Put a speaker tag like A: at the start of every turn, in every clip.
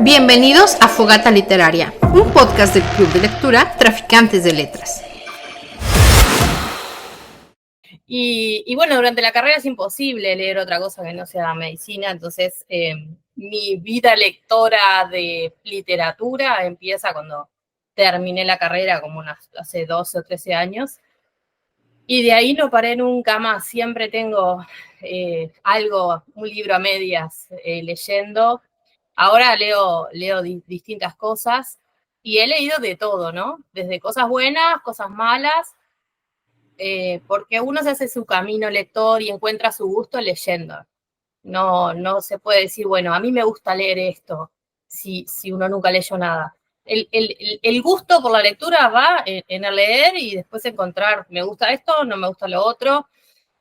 A: Bienvenidos a Fogata Literaria, un podcast del Club de Lectura Traficantes de Letras.
B: Y bueno, durante la carrera es imposible leer otra cosa que no sea medicina, entonces mi vida lectora de literatura empieza cuando terminé la carrera, como hace 12 o 13 años, y de ahí no paré nunca más. Siempre tengo un libro a medias leyendo. Ahora leo distintas cosas y he leído de todo, ¿no? Desde cosas buenas, cosas malas, porque uno se hace su camino lector y encuentra su gusto leyendo. No se puede decir, bueno, a mí me gusta leer esto, si uno nunca leyó nada. El gusto por la lectura va en el leer y después encontrar, me gusta esto, no me gusta lo otro.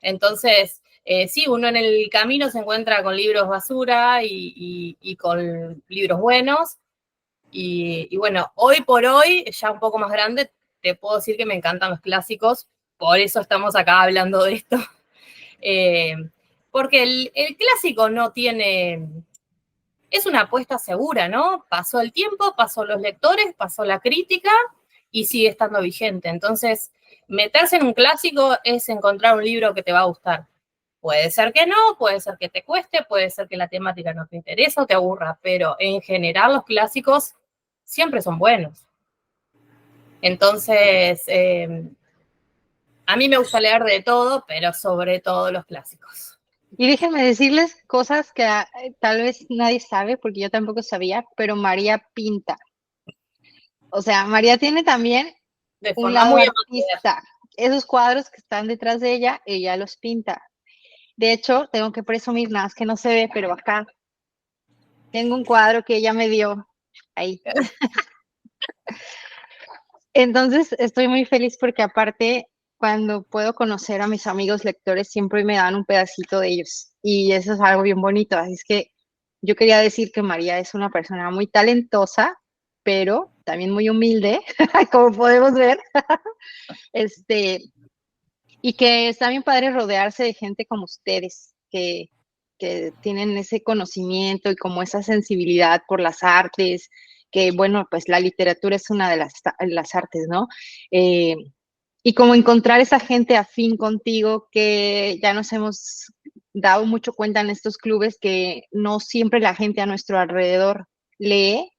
B: Entonces, sí, uno en el camino se encuentra con libros basura y con libros buenos. Y bueno, hoy por hoy, ya un poco más grande, te puedo decir que me encantan los clásicos, por eso estamos acá hablando de esto. Porque el clásico no tiene, es una apuesta segura, ¿no? Pasó el tiempo, pasó los lectores, pasó la crítica y sigue estando vigente. Entonces, meterse en un clásico es encontrar un libro que te va a gustar. Puede ser que no, puede ser que te cueste, puede ser que la temática no te interese o te aburra, pero en general los clásicos siempre son buenos. Entonces, a mí me gusta leer de todo, pero sobre todo los clásicos.
C: Y déjenme decirles cosas que tal vez nadie sabe, porque yo tampoco sabía, pero María pinta. O sea, María tiene también
B: De
C: un
B: forma
C: lado
B: muy
C: artista. Esos cuadros que están detrás de ella los pinta. De hecho, tengo que presumir, nada más que no se ve, pero acá tengo un cuadro que ella me dio ahí. Entonces, estoy muy feliz porque aparte, cuando puedo conocer a mis amigos lectores, siempre me dan un pedacito de ellos. Y eso es algo bien bonito. Así es que yo quería decir que María es una persona muy talentosa, pero también muy humilde, como podemos ver. Y que está bien padre rodearse de gente como ustedes, que tienen ese conocimiento y como esa sensibilidad por las artes, que bueno, pues la literatura es una de las artes, ¿no? Eh, y como encontrar esa gente afín contigo que ya nos hemos dado mucho cuenta en estos clubes que no siempre la gente a nuestro alrededor lee,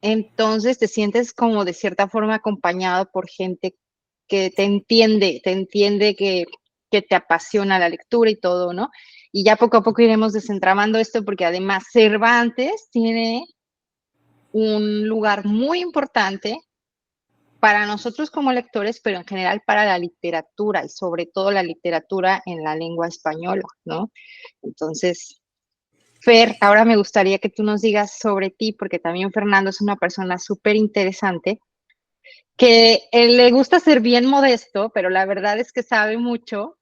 C: entonces te sientes como de cierta forma acompañado por gente que te entiende que te apasiona la lectura y todo, ¿no? Y ya poco a poco iremos desentramando esto porque además Cervantes tiene un lugar muy importante para nosotros como lectores, pero en general para la literatura y sobre todo la literatura en la lengua española, ¿no? Entonces, Fer, ahora me gustaría que tú nos digas sobre ti, porque también Fernando es una persona súper interesante, que él le gusta ser bien modesto, pero la verdad es que sabe mucho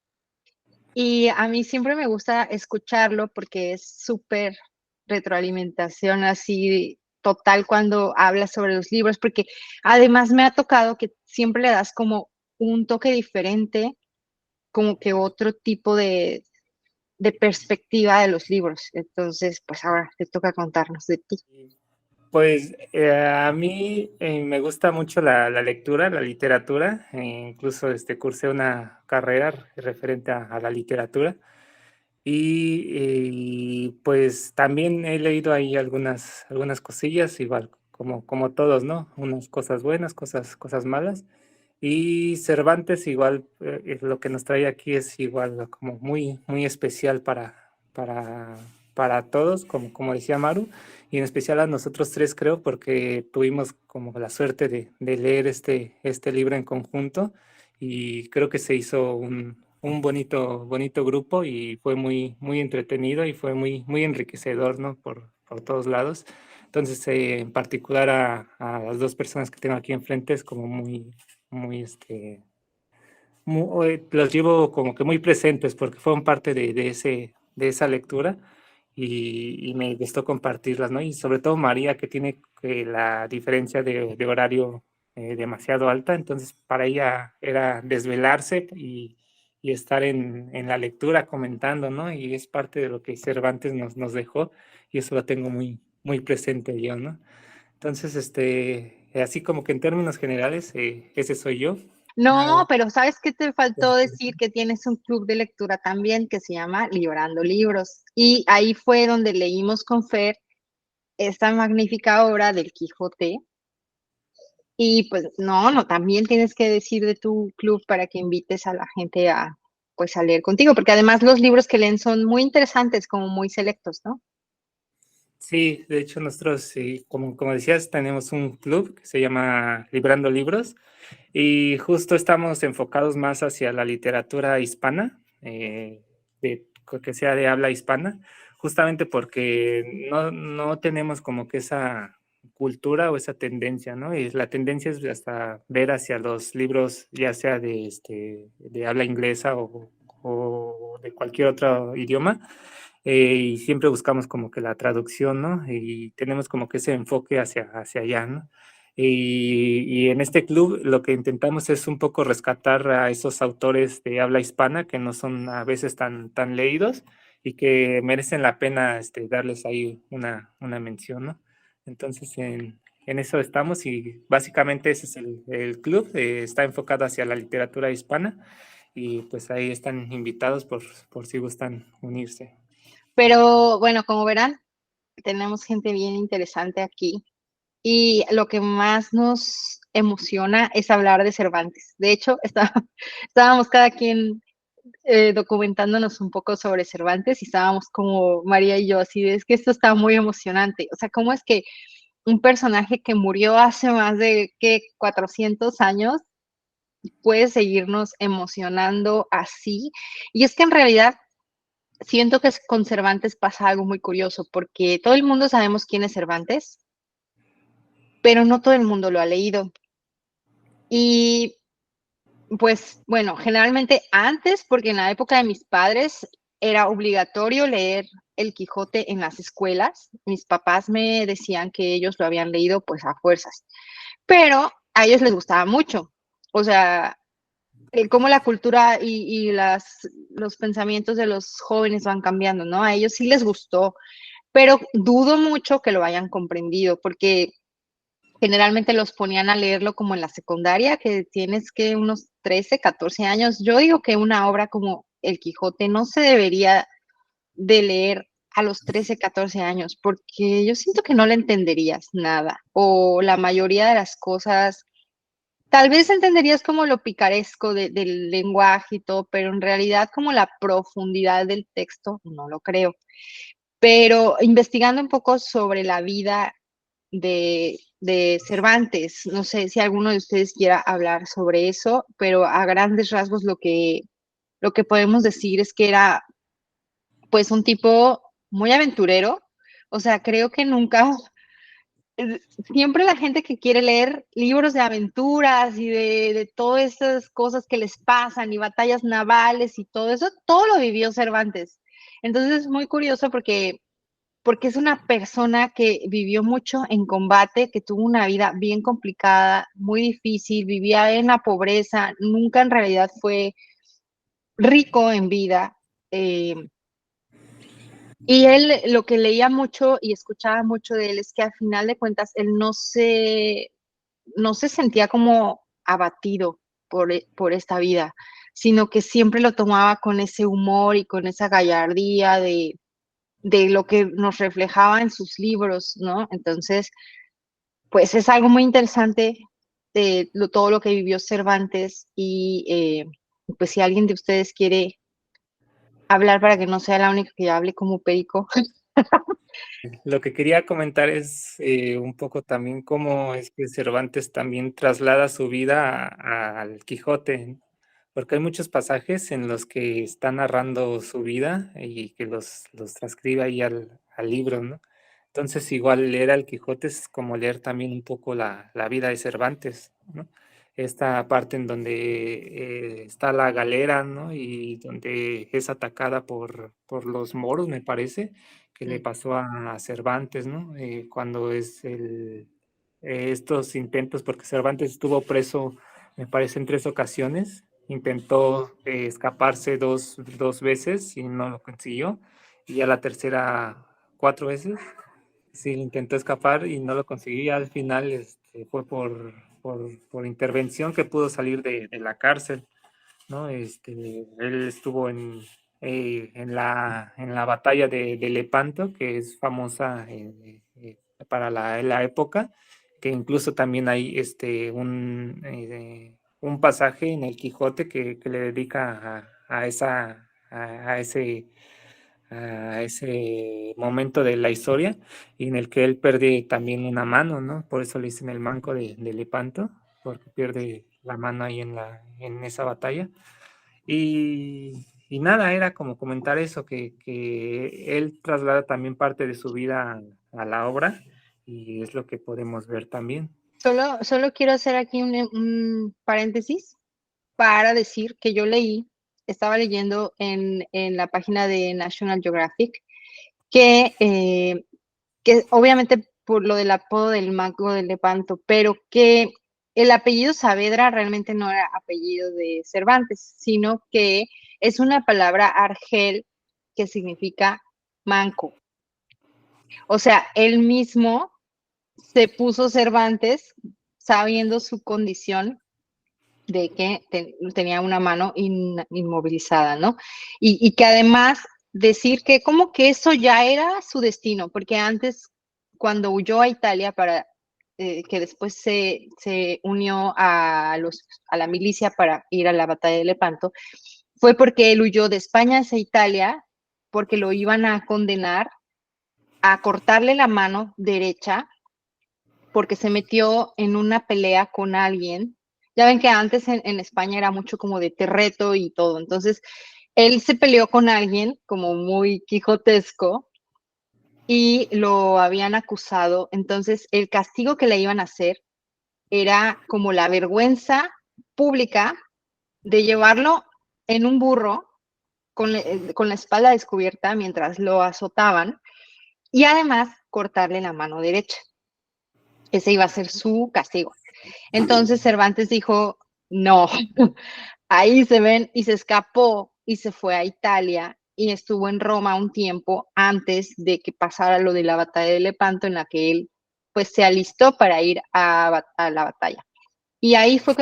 C: y a mí siempre me gusta escucharlo porque es súper retroalimentación así total cuando habla sobre los libros, porque además me ha tocado que siempre le das como un toque diferente, como que otro tipo de perspectiva de los libros. Entonces, pues ahora te toca contarnos de ti.
D: Pues a mí me gusta mucho la lectura, la literatura, incluso cursé una carrera referente a la literatura y pues también he leído ahí algunas cosillas, igual como todos, ¿no? Unas cosas buenas, cosas malas. Y Cervantes igual, lo que nos trae aquí es igual como muy especial para, para todos, como decía Maru, y en especial a nosotros tres creo, porque tuvimos como la suerte de leer este libro en conjunto y creo que se hizo un bonito grupo y fue muy entretenido y fue muy enriquecedor, ¿no? Por todos lados. Entonces, en particular a las dos personas que tengo aquí enfrente es como muy, los llevo como que muy presentes porque fueron parte de esa lectura y me gustó compartirlas, ¿no? Y sobre todo María, que tiene la diferencia de horario demasiado alta, entonces para ella era desvelarse y estar en la lectura comentando, ¿no? Y es parte de lo que Cervantes nos dejó y eso lo tengo muy presente yo, ¿no? Entonces, así como que en términos generales, ese soy yo.
C: No,
D: Ah,
C: pero ¿sabes qué te faltó
D: este,
C: decir? Que tienes un club de lectura también que se llama Librando Libros. Y ahí fue donde leímos con Fer esta magnífica obra del Quijote. Y pues no, también tienes que decir de tu club para que invites a la gente a, pues, a leer contigo, porque además los libros que leen son muy interesantes, como muy selectos, ¿no?
D: Sí, de hecho nosotros, sí, como decías, tenemos un club que se llama Librando Libros y justo estamos enfocados más hacia la literatura hispana, que sea de habla hispana, justamente porque no tenemos como que esa cultura o esa tendencia, ¿no? Y la tendencia es hasta ver hacia los libros, ya sea de habla inglesa o de cualquier otro idioma, y siempre buscamos como que la traducción, ¿no? Y tenemos como que ese enfoque hacia allá, ¿no? Y en este club lo que intentamos es un poco rescatar a esos autores de habla hispana que no son a veces tan leídos y que merecen la pena darles ahí una mención, ¿no? Entonces en eso estamos y básicamente ese es el club, está enfocado hacia la literatura hispana y pues ahí están invitados por si gustan unirse.
C: Pero bueno, como verán, tenemos gente bien interesante aquí. Y lo que más nos emociona es hablar de Cervantes. De hecho, estábamos cada quien documentándonos un poco sobre Cervantes y estábamos como María y yo, así de, es que esto está muy emocionante. O sea, ¿cómo es que un personaje que murió hace más de, ¿qué? 400 años puede seguirnos emocionando así? Y es que en realidad siento que con Cervantes pasa algo muy curioso, porque todo el mundo sabemos quién es Cervantes, pero no todo el mundo lo ha leído. Y pues bueno, generalmente antes, porque en la época de mis padres era obligatorio leer El Quijote en las escuelas. Mis papás me decían que ellos lo habían leído pues a fuerzas, pero a ellos les gustaba mucho. O sea, cómo la cultura y los pensamientos de los jóvenes van cambiando, ¿no? A ellos sí les gustó, pero dudo mucho que lo hayan comprendido, porque generalmente los ponían a leerlo como en la secundaria, que tienes que unos 13, 14 años. Yo digo que una obra como El Quijote no se debería de leer a los 13, 14 años, porque yo siento que no le entenderías nada, o la mayoría de las cosas, tal vez entenderías como lo picaresco del lenguaje y todo, pero en realidad como la profundidad del texto, no lo creo. Pero investigando un poco sobre la vida de Cervantes. No sé si alguno de ustedes quiera hablar sobre eso, pero a grandes rasgos lo que podemos decir es que era pues un tipo muy aventurero. O sea, creo que nunca, siempre la gente que quiere leer libros de aventuras y de todas esas cosas que les pasan y batallas navales y todo eso, todo lo vivió Cervantes. Entonces es muy curioso porque es una persona que vivió mucho en combate, que tuvo una vida bien complicada, muy difícil, vivía en la pobreza, nunca en realidad fue rico en vida. eh, y él lo que leía mucho y escuchaba mucho de él es que al final de cuentas él no se sentía como abatido por esta vida, sino que siempre lo tomaba con ese humor y con esa gallardía de lo que nos reflejaba en sus libros, ¿no? Entonces, pues es algo muy interesante de todo lo que vivió Cervantes y pues si alguien de ustedes quiere hablar para que no sea la única que hable como perico.
D: Lo que quería comentar es un poco también cómo es que Cervantes también traslada su vida al Quijote, porque hay muchos pasajes en los que está narrando su vida y que los transcribe ahí al libro, ¿no? Entonces, igual leer al Quijote es como leer también un poco la vida de Cervantes, ¿no? Esta parte en donde está la galera, ¿no? Y donde es atacada por los moros, me parece que le
C: Mm.
D: pasó a Cervantes, ¿no? Cuando estos intentos, porque Cervantes estuvo preso, me parece, en 3 ocasiones, intentó escaparse dos veces y no lo consiguió, y a la tercera 4 veces, Sí, intentó escapar y no lo consiguió. Y al final fue por intervención que pudo salir de la cárcel, ¿no? Él estuvo en la batalla de Lepanto, que es famosa para la época, que incluso también hay un pasaje en el Quijote que le dedica a ese momento de la historia, y en el que él pierde también una mano, ¿no? Por eso le dicen el manco de Lepanto, porque pierde la mano ahí en esa batalla. Y nada, era como comentar eso, que él traslada también parte de su vida a la obra, y es lo que podemos ver también.
C: Solo quiero hacer aquí un paréntesis para decir que yo estaba leyendo en la página de National Geographic que obviamente por lo del apodo del Manco de Lepanto, pero que el apellido Saavedra realmente no era apellido de Cervantes, sino que es una palabra argel que significa manco. O sea, él mismo se puso Cervantes sabiendo su condición de que tenía una mano inmovilizada, ¿no? Y que además decir que como que eso ya era su destino, porque antes, cuando huyó a Italia que después se unió a la milicia para ir a la batalla de Lepanto, fue porque él huyó de España hacia Italia, porque lo iban a condenar a cortarle la mano derecha porque se metió en una pelea con alguien. Ya ven que antes en España era mucho como de te reto y todo. Entonces, él se peleó con alguien como muy quijotesco y lo habían acusado. Entonces, el castigo que le iban a hacer era como la vergüenza pública de llevarlo en un burro con la espalda descubierta mientras lo azotaban y además cortarle la mano derecha. Ese iba a ser su castigo. Entonces Cervantes dijo, no, ahí se ven, y se escapó y se fue a Italia y estuvo en Roma un tiempo antes de que pasara lo de la batalla de Lepanto, en la que él pues se alistó para ir a la batalla. Y ahí fue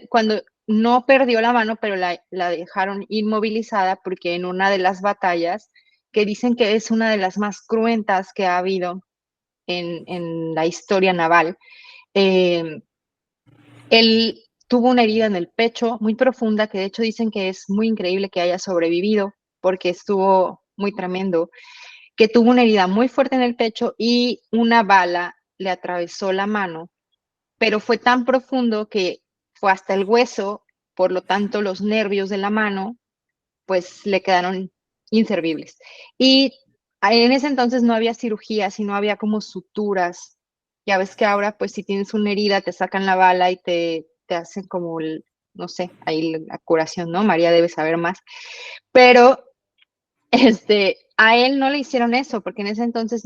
C: cuando no perdió la mano, pero la dejaron inmovilizada porque en una de las batallas, que dicen que es una de las más cruentas que ha habido en la historia naval, él tuvo una herida en el pecho muy profunda, que de hecho dicen que es muy increíble que haya sobrevivido porque estuvo muy tremendo, que tuvo una herida muy fuerte en el pecho y una bala le atravesó la mano, pero fue tan profundo que fue hasta el hueso, por lo tanto los nervios de la mano pues le quedaron inservibles. Y en ese entonces no había cirugía, sino había como suturas. Ya ves que ahora, pues si tienes una herida, te sacan la bala y te hacen como, no sé, ahí la curación, ¿no? María debe saber más. Pero a él no le hicieron eso, porque en ese entonces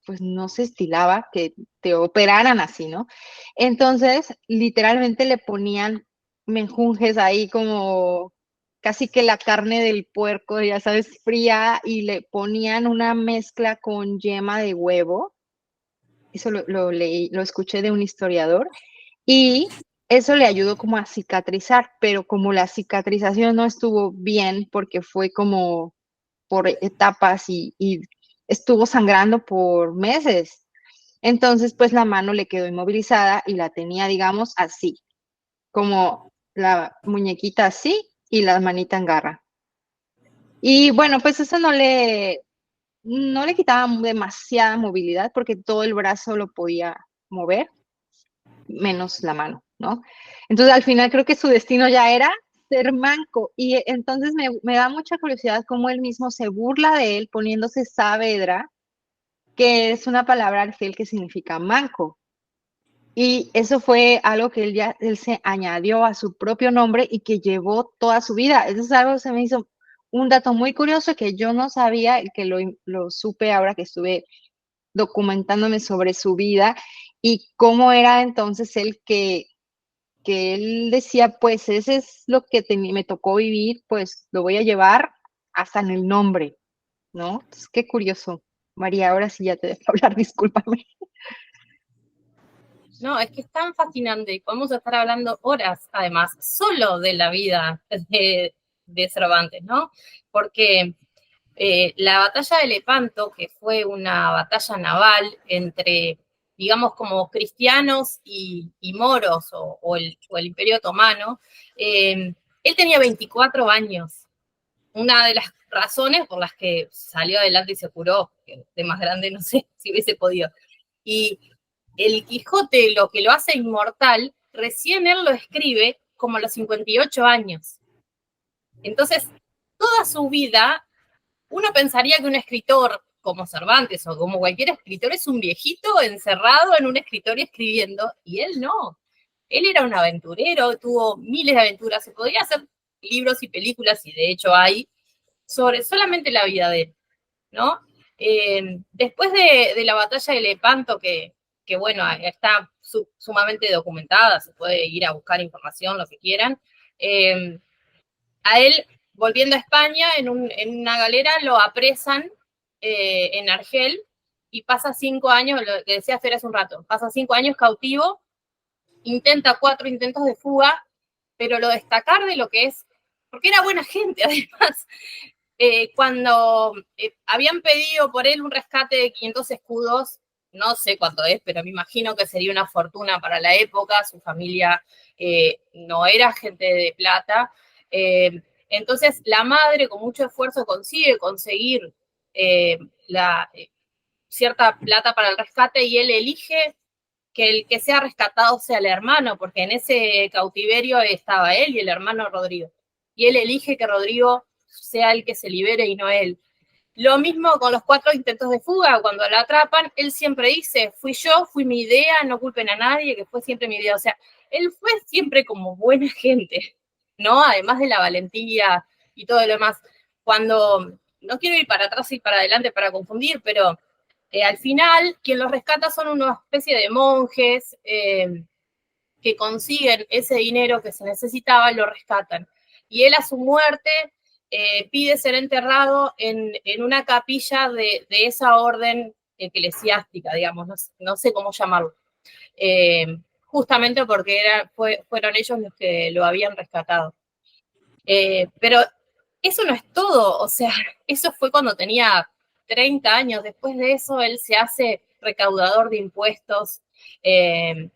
C: pues no se estilaba que te operaran así, ¿no? Entonces, literalmente le ponían menjunjes ahí como casi que la carne del puerco, ya sabes, fría, y le ponían una mezcla con yema de huevo. Eso lo leí, lo escuché de un historiador, y eso le ayudó como a cicatrizar, pero como la cicatrización no estuvo bien porque fue como por etapas y estuvo sangrando por meses. Entonces, pues la mano le quedó inmovilizada y la tenía, digamos, así, como la muñequita así y la manita en garra. Y bueno, pues eso no le quitaba demasiada movilidad porque todo el brazo lo podía mover, menos la mano, ¿no? Entonces, al final creo que su destino ya era ser manco. Y entonces me da mucha curiosidad cómo él mismo se burla de él poniéndose Saavedra, que es una palabra argel que significa manco. Y eso fue algo que él se añadió a su propio nombre y que llevó toda su vida. Eso es algo, se me hizo un dato muy curioso que yo no sabía y que lo supe ahora que estuve documentándome sobre su vida y cómo era entonces él que él decía, pues ese es lo que me tocó vivir, pues lo voy a llevar hasta en el nombre, ¿no? Entonces, qué curioso. María, ahora sí ya te dejo hablar, discúlpame.
B: No, es que es tan fascinante. Podemos estar hablando horas, además, solo de la vida de Cervantes, ¿no? Porque la batalla de Lepanto, que fue una batalla naval entre, digamos, como cristianos y moros o el Imperio Otomano, él tenía 24 años. Una de las razones por las que salió adelante y se curó, que de más grande no sé si hubiese podido. Y el Quijote, lo que lo hace inmortal, recién él lo escribe como a los 58 años. Entonces, toda su vida, uno pensaría que un escritor como Cervantes o como cualquier escritor es un viejito encerrado en un escritorio escribiendo, y él no. Él era un aventurero, tuvo miles de aventuras, se podría hacer libros y películas, y de hecho hay, sobre solamente la vida de él, ¿no? Después de la batalla de Lepanto, que bueno, está sumamente documentada, se puede ir a buscar información, lo que quieran, a él, volviendo a España, en una galera, lo apresan en Argel y pasa 5 años, lo que decía Fer hace un rato, pasa 5 años cautivo, intenta 4 intentos de fuga, pero lo destacar de lo que es, porque era buena gente además, cuando habían pedido por él un rescate de 500 escudos, no sé cuánto es, pero me imagino que sería una fortuna para la época, su familia no era gente de plata, entonces la madre con mucho esfuerzo consigue conseguir cierta plata para el rescate y él elige que el que sea rescatado sea el hermano, porque en ese cautiverio estaba él y el hermano Rodrigo. Y él elige que Rodrigo sea el que se libere y no él. Lo mismo con los 4 intentos de fuga, cuando la atrapan, él siempre dice, fui yo, fui mi idea, no culpen a nadie, que fue siempre mi idea. O sea, él fue siempre como buena gente, ¿no? Además de la valentía y todo lo demás. Cuando, no quiero ir para atrás y para adelante para confundir, pero al final, quien los rescata son una especie de monjes que consiguen ese dinero que se necesitaba y lo rescatan. Y él a su muerte pide ser enterrado en una capilla de esa orden eclesiástica, digamos, no sé cómo llamarlo. Justamente porque fueron ellos los que lo habían rescatado. Pero eso no es todo, o sea, eso fue cuando tenía 30 años, después de eso él se hace recaudador de impuestos, de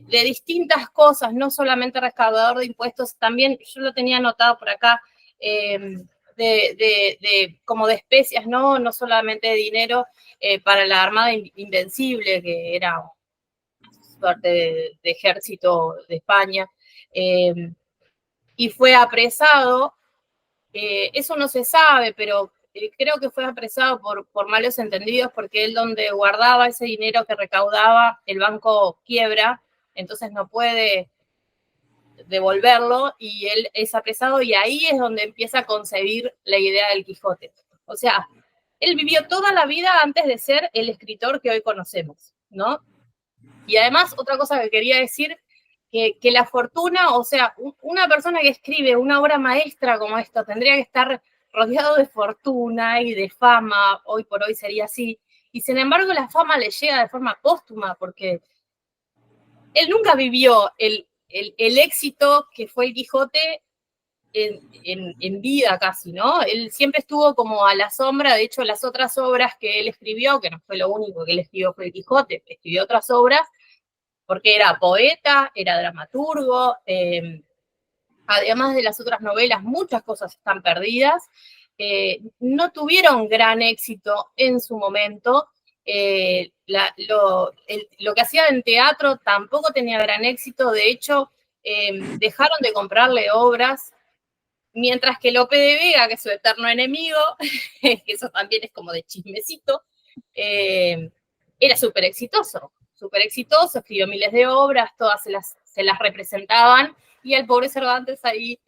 B: distintas cosas, no solamente recaudador de impuestos, también yo lo tenía anotado por acá, como de especias, no solamente de dinero, para la Armada Invencible, que era parte de ejército de España, y fue apresado. Eso no se sabe, pero creo que fue apresado por malos entendidos, porque él donde guardaba ese dinero que recaudaba, el banco quiebra, entonces no puede devolverlo y él es apresado y ahí es donde empieza a concebir la idea del Quijote. O sea, él vivió toda la vida antes de ser el escritor que hoy conocemos, ¿no? Y además, otra cosa que quería decir, que la fortuna, o sea, una persona que escribe una obra maestra como esto tendría que estar rodeado de fortuna y de fama, hoy por hoy sería así, y sin embargo la fama le llega de forma póstuma, porque él nunca vivió el éxito que fue el Quijote en vida casi, ¿no? Él siempre estuvo como a la sombra, de hecho las otras obras que él escribió, que no fue lo único que él escribió fue el Quijote, escribió otras obras, porque era poeta, era dramaturgo, además de las otras novelas, muchas cosas están perdidas, no tuvieron gran éxito en su momento, lo que hacía en teatro tampoco tenía gran éxito, de hecho, dejaron de comprarle obras, mientras que Lope de Vega, que es su eterno enemigo, que eso también es como de chismecito, era súper exitoso, escribió miles de obras, todas se las representaban, y el pobre Cervantes ahí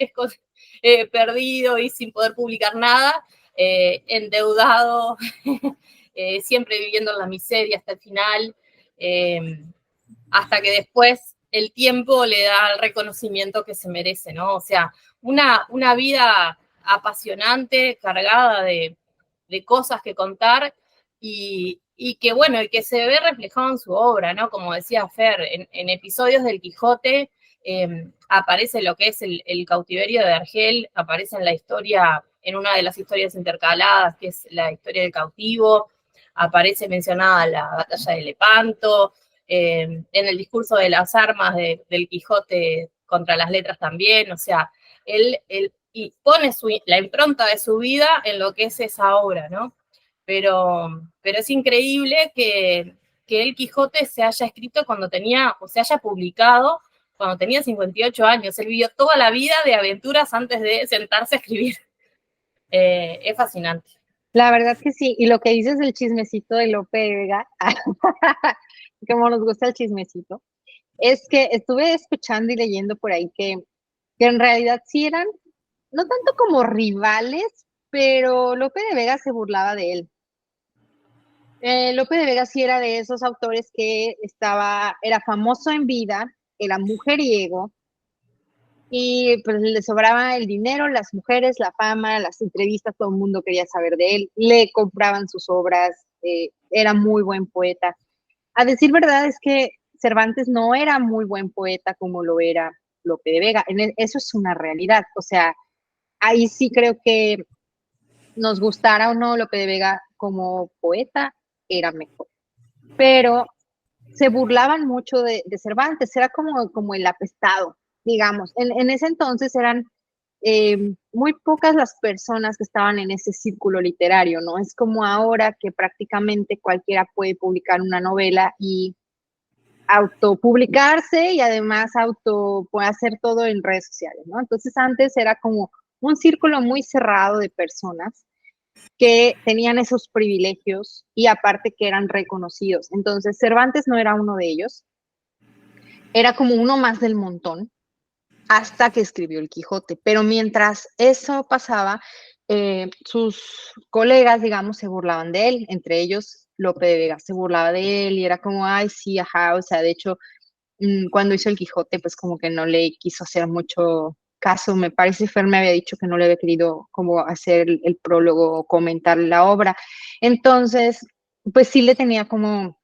B: perdido y sin poder publicar nada, endeudado, siempre viviendo en la miseria hasta el final, hasta que después el tiempo le da el reconocimiento que se merece, ¿no? O sea, una vida apasionante, cargada de cosas que contar, y que bueno, y que se ve reflejado en su obra, ¿no? Como decía Fer, en episodios del Quijote aparece lo que es el cautiverio de Argel, aparece en la historia, en una de las historias intercaladas, que es la historia del cautivo, aparece mencionada la batalla de Lepanto, en el discurso de las armas del Quijote contra las letras también, o sea, él y pone la impronta de su vida en lo que es esa obra, ¿no? Pero es increíble que el Quijote se haya escrito cuando tenía, o se haya publicado cuando tenía 58 años. Él vivió toda la vida de aventuras antes de sentarse a escribir. Es fascinante.
C: La verdad que sí, y lo que dices del chismecito de Lope de Vega, como nos gusta el chismecito, es que estuve escuchando y leyendo por ahí que en realidad sí eran, no tanto como rivales, pero Lope de Vega se burlaba de él. Lope de Vega sí era de esos autores que era famoso en vida, era mujeriego, y pues le sobraba el dinero, las mujeres, la fama, las entrevistas, todo el mundo quería saber de él, le compraban sus obras, era muy buen poeta. A decir verdad es que Cervantes no era muy buen poeta como lo era Lope de Vega, eso es una realidad, o sea, ahí sí creo que nos gustara o no Lope de Vega como poeta, era mejor, pero se burlaban mucho de Cervantes, era como el apestado, digamos. En ese entonces eran muy pocas las personas que estaban en ese círculo literario, ¿no? Es como ahora que prácticamente cualquiera puede publicar una novela y autopublicarse y además puede hacer todo en redes sociales, ¿no? Entonces antes era como un círculo muy cerrado de personas que tenían esos privilegios y aparte que eran reconocidos. Entonces Cervantes no era uno de ellos, era como uno más del montón hasta que escribió el Quijote. Pero mientras eso pasaba, sus colegas, digamos, se burlaban de él, entre ellos Lope de Vega se burlaba de él y era como, ay, sí, ajá, o sea, de hecho, cuando hizo el Quijote, pues como que no le quiso hacer mucho caso, me parece Fer me había dicho que no le había querido como hacer el prólogo o comentar la obra. Entonces, pues sí le tenía como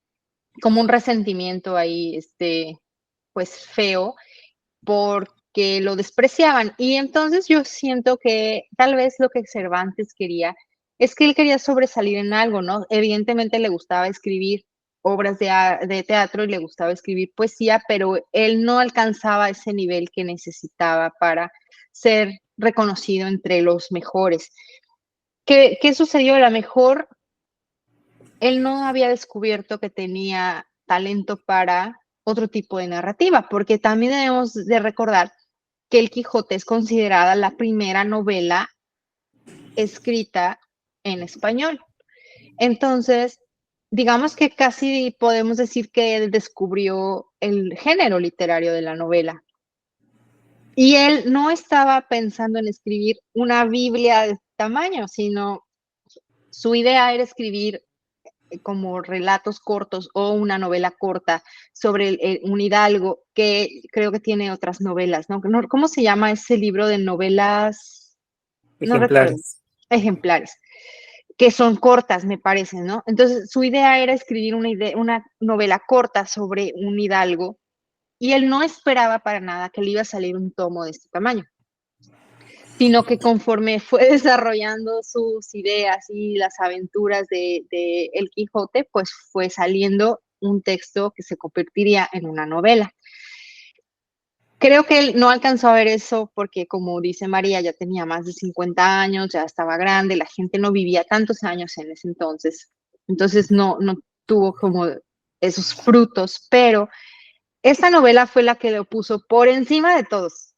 C: un resentimiento ahí, pues feo, porque lo despreciaban. Y entonces yo siento que tal vez lo que Cervantes quería es que él quería sobresalir en algo, ¿no? Evidentemente le gustaba escribir obras de teatro y le gustaba escribir poesía, pero él no alcanzaba ese nivel que necesitaba para ser reconocido entre los mejores. ¿Qué sucedió? A lo mejor él no había descubierto que tenía talento para otro tipo de narrativa, porque también debemos de recordar que El Quijote es considerada la primera novela escrita en español. Entonces, digamos que casi podemos decir que él descubrió el género literario de la novela. Y él no estaba pensando en escribir una Biblia de tamaño, sino su idea era escribir como relatos cortos o una novela corta sobre un hidalgo que creo que tiene otras novelas, ¿no? ¿Cómo se llama ese libro de novelas? No recuerdo.
D: Ejemplares.
C: Ejemplares, que son cortas, me parece, ¿no? Entonces, su idea era escribir una novela corta sobre un hidalgo y él no esperaba para nada que le iba a salir un tomo de este tamaño, sino que conforme fue desarrollando sus ideas y las aventuras de El Quijote, pues fue saliendo un texto que se convertiría en una novela. Creo que él no alcanzó a ver eso porque, como dice María, ya tenía más de 50 años, ya estaba grande, la gente no vivía tantos años en ese entonces no tuvo como esos frutos, pero esta novela fue la que lo puso por encima de todos.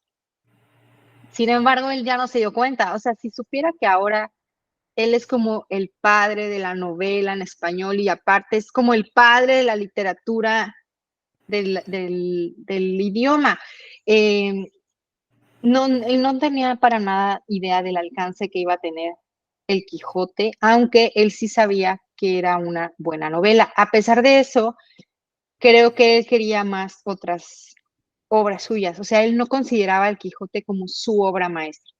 C: Sin embargo, él ya no se dio cuenta, o sea, si supiera que ahora él es como el padre de la novela en español y aparte es como el padre de la literatura del idioma. Él no tenía para nada idea del alcance que iba a tener El Quijote, aunque él sí sabía que era una buena novela. A pesar de eso, creo que él quería más otras obras suyas, o sea, él no consideraba El Quijote como su obra maestra.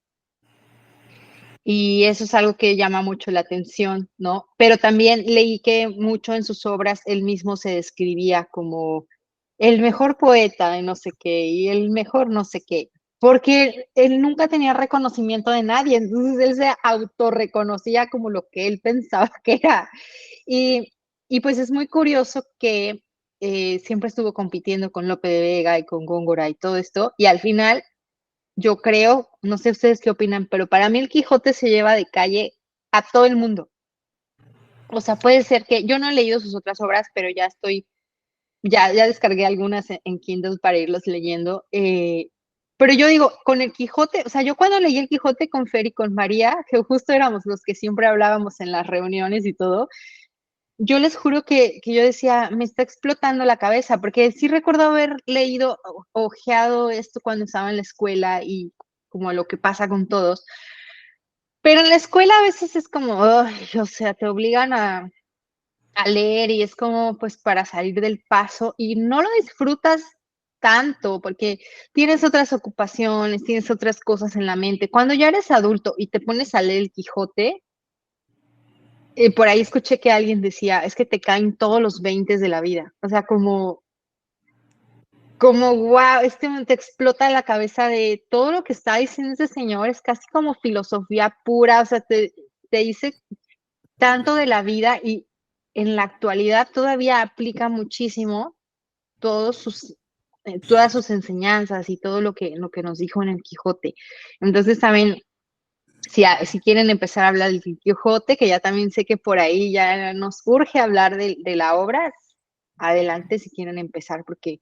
C: y eso es algo que llama mucho la atención, ¿no? Pero también leí que mucho en sus obras él mismo se describía como el mejor poeta de no sé qué, y el mejor no sé qué, porque él nunca tenía reconocimiento de nadie, entonces él se autorreconocía como lo que él pensaba que era. Y y pues es muy curioso que, siempre estuvo compitiendo con Lope de Vega y con Góngora y todo esto, y al final yo creo, no sé ustedes qué opinan, pero para mí el Quijote se lleva de calle a todo el mundo. O sea, puede ser que yo no he leído sus otras obras, pero ya descargué algunas en Kindle para irlos leyendo, pero yo digo, con el Quijote, o sea, yo cuando leí el Quijote con Fer y con María, que justo éramos los que siempre hablábamos en las reuniones y todo, yo les juro que yo decía: "Me está explotando la cabeza", porque sí recuerdo haber leído, ojeado esto cuando estaba en la escuela y como lo que pasa con todos, pero en la escuela a veces es como, ay, o sea, te obligan a leer y es como, pues, para salir del paso y no lo disfrutas tanto porque tienes otras ocupaciones, tienes otras cosas en la mente. Cuando ya eres adulto y te pones a leer El Quijote, por ahí escuché que alguien decía: "Es que te caen todos los veintes de la vida". O sea, como guau, te explota la cabeza de todo lo que está diciendo ese señor, es casi como filosofía pura, o sea, te dice tanto de la vida y en la actualidad todavía aplica muchísimo todos sus todas sus enseñanzas y todo lo que nos dijo en el Quijote. Entonces, también, si quieren empezar a hablar del Quijote, que ya también sé que por ahí ya nos urge hablar de la obra, adelante si quieren empezar, porque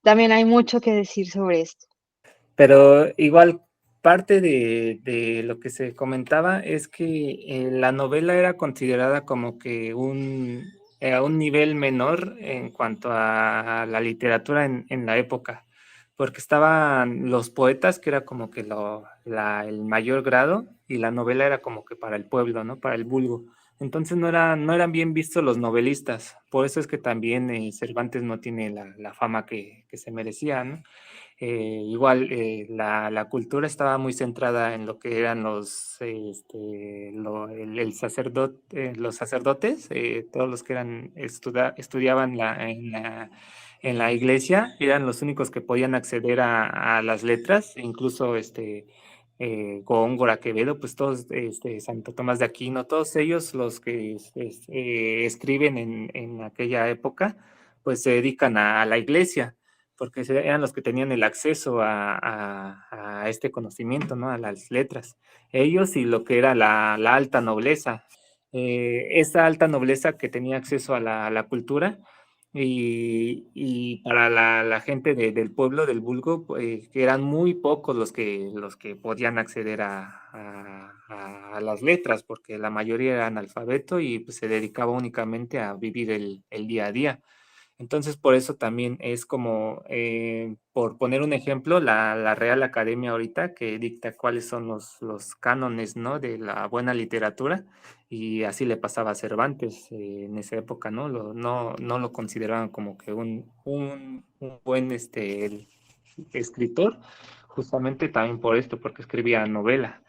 C: también hay mucho que decir sobre esto.
D: Pero igual, parte de lo que se comentaba es que la novela era considerada como que a un nivel menor en cuanto a la literatura en la época, porque estaban los poetas, que era como que el mayor grado, y la novela era como que para el pueblo, ¿no? Para el vulgo. Entonces no eran bien vistos los novelistas. Por eso es que también Cervantes no tiene la fama que se merecía, ¿no? Igual, la cultura estaba muy centrada en lo que eran los sacerdotes, todos los que estudiaban en la iglesia, eran los únicos que podían acceder a las letras, incluso Góngora, Quevedo, pues todos, Santo Tomás de Aquino, todos ellos los que escriben en aquella época, pues se dedican a la iglesia porque eran los que tenían el acceso a este conocimiento, ¿no? A las letras. Ellos y lo que era la alta nobleza. Esa alta nobleza que tenía acceso a la cultura y para la gente del pueblo, del vulgo, que eran muy pocos los que podían acceder a las letras, porque la mayoría eran analfabeto y pues, se dedicaba únicamente a vivir el día a día. Entonces, por eso también es como, por poner un ejemplo, la Real Academia ahorita que dicta cuáles son los cánones, ¿no? De la buena literatura, y así le pasaba a Cervantes en esa época, ¿no? No lo consideraban como que un buen escritor, justamente también por esto, porque escribía novela.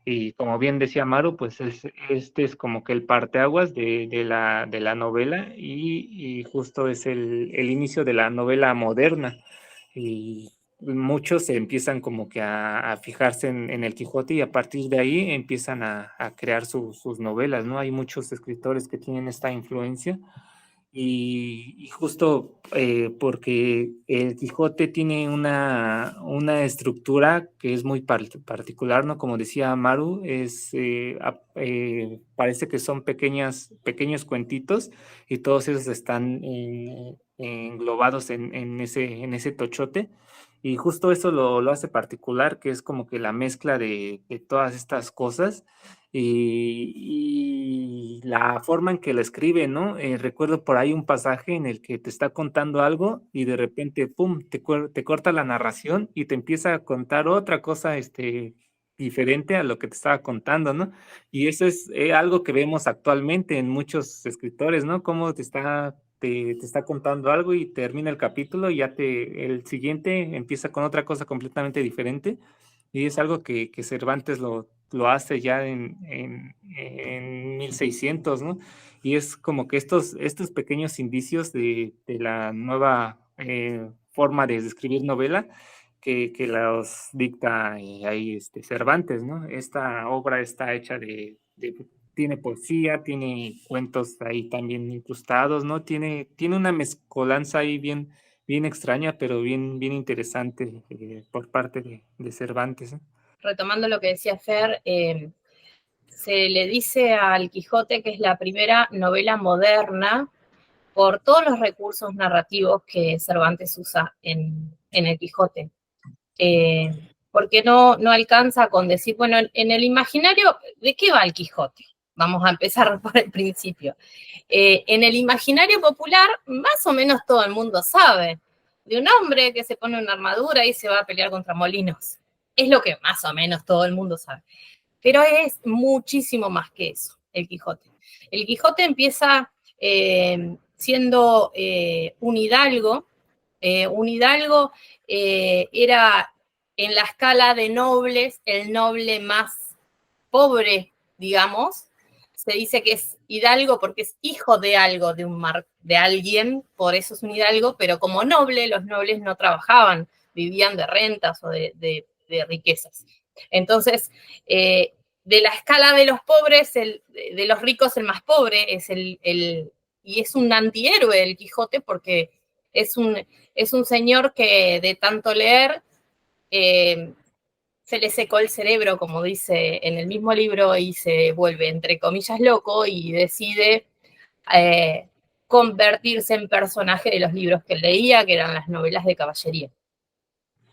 D: Y como bien decía Maru, pues este es como que el parteaguas de la novela y justo es el inicio de la novela moderna. Y muchos se empiezan como que a fijarse en el Quijote y a partir de ahí empiezan a crear sus novelas, ¿no? Hay muchos escritores que tienen esta influencia y justo porque el Quijote tiene una estructura que es muy particular, ¿no? Como decía Maru, parece que son pequeños cuentitos y todos esos están englobados en ese tochote. Y justo eso lo hace particular, que es como que la mezcla de todas estas cosas y la forma en que lo escribe, ¿no? Recuerdo por ahí un pasaje en el que te está contando algo y de repente, pum, te corta la narración y te empieza a contar otra cosa, diferente a lo que te estaba contando, ¿no? Y eso es algo que vemos actualmente en muchos escritores, ¿no? Cómo te está contando algo y termina el capítulo y el siguiente empieza con otra cosa completamente diferente. Y es algo que Cervantes lo hace ya en 1600, ¿no? Y es como que estos pequeños indicios de la nueva forma de escribir novela que los dicta ahí Cervantes, ¿no? Esta obra está hecha tiene poesía, tiene cuentos ahí también incrustados, ¿no? Tiene una mezcolanza ahí bien extraña, pero bien interesante por parte de Cervantes, ¿no?
B: Retomando lo que decía Fer, se le dice al Quijote que es la primera novela moderna por todos los recursos narrativos que Cervantes usa en el Quijote. Porque no alcanza con decir, bueno, en el imaginario, ¿de qué va el Quijote? Vamos a empezar por el principio. En el imaginario popular, más o menos todo el mundo sabe de un hombre que se pone una armadura y se va a pelear contra molinos. Es lo que más o menos todo el mundo sabe. Pero es muchísimo más que eso, el Quijote. El Quijote empieza siendo un hidalgo. Un hidalgo era en la escala de nobles el noble más pobre, digamos. Se dice que es hidalgo porque es hijo de algo, de alguien, por eso es un hidalgo, pero como noble, los nobles no trabajaban, vivían de rentas o de riquezas. Entonces, de la escala de los pobres, de los ricos, el más pobre es y es un antihéroe el Quijote porque es un señor que de tanto leer se le secó el cerebro, como dice en el mismo libro, y se vuelve, entre comillas, loco y decide convertirse en personaje de los libros que leía, que eran las novelas de caballería.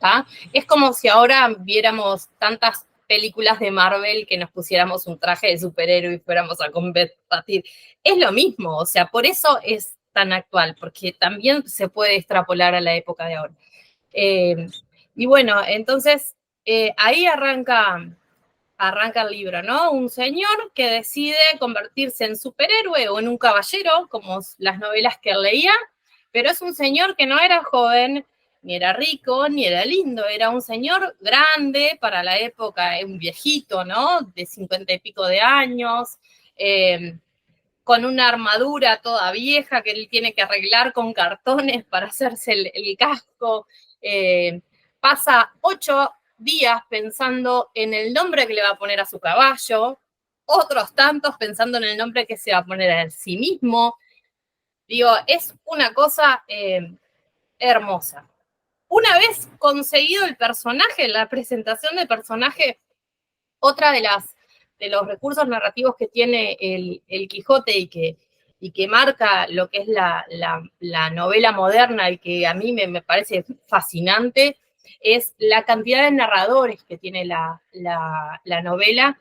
B: ¿Tá? Es como si ahora viéramos tantas películas de Marvel que nos pusiéramos un traje de superhéroe y fuéramos a combatir. Es lo mismo, o sea, por eso es tan actual, porque también se puede extrapolar a la época de ahora. Y bueno, entonces ahí arranca el libro, ¿no? Un señor que decide convertirse en superhéroe o en un caballero, como las novelas que él leía, pero es un señor que no era joven, ni era rico, ni era lindo, era un señor grande para la época, un viejito, ¿no? De 50 y pico de años, con una armadura toda vieja que él tiene que arreglar con cartones para hacerse el casco. Pasa 8 días pensando en el nombre que le va a poner a su caballo, otros tantos pensando en el nombre que se va a poner a sí mismo. Digo, es una cosa hermosa. Una vez conseguido el personaje, la presentación del personaje, otra de los recursos narrativos que tiene el Quijote y que marca lo que es la novela moderna y que a mí me parece fascinante, es la cantidad de narradores que tiene la novela,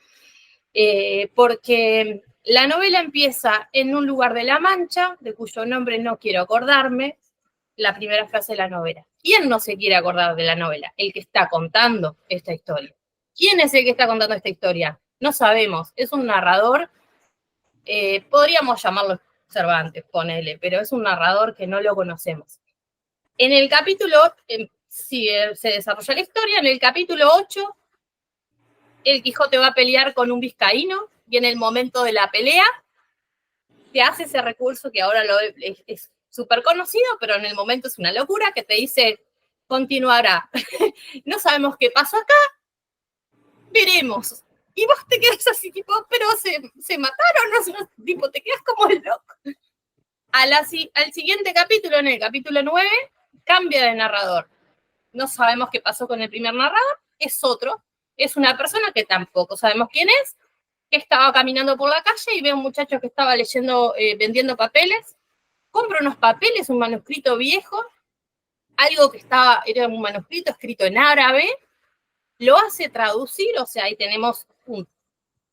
B: porque la novela empieza en un lugar de La Mancha, de cuyo nombre no quiero acordarme, la primera frase de la novela. ¿Quién no se quiere acordar de la novela? El que está contando esta historia. ¿Quién es el que está contando esta historia? No sabemos. Es un narrador, podríamos llamarlo Cervantes, ponele, pero es un narrador que no lo conocemos. En el capítulo, si se desarrolla la historia, en el capítulo 8, el Quijote va a pelear con un vizcaíno y en el momento de la pelea te hace ese recurso que ahora es súper conocido, pero en el momento es una locura, que te dice, continuará. No sabemos qué pasó acá, veremos. Y vos te quedas así, tipo, pero se mataron, ¿no? Tipo, te quedas como el loco. Al siguiente capítulo, en el capítulo 9, cambia de narrador. No sabemos qué pasó con el primer narrador, es otro. Es una persona que tampoco sabemos quién es, que estaba caminando por la calle y ve a un muchacho que estaba leyendo, vendiendo papeles, compra unos papeles, un manuscrito viejo, algo que era un manuscrito escrito en árabe, lo hace traducir, o sea, ahí tenemos un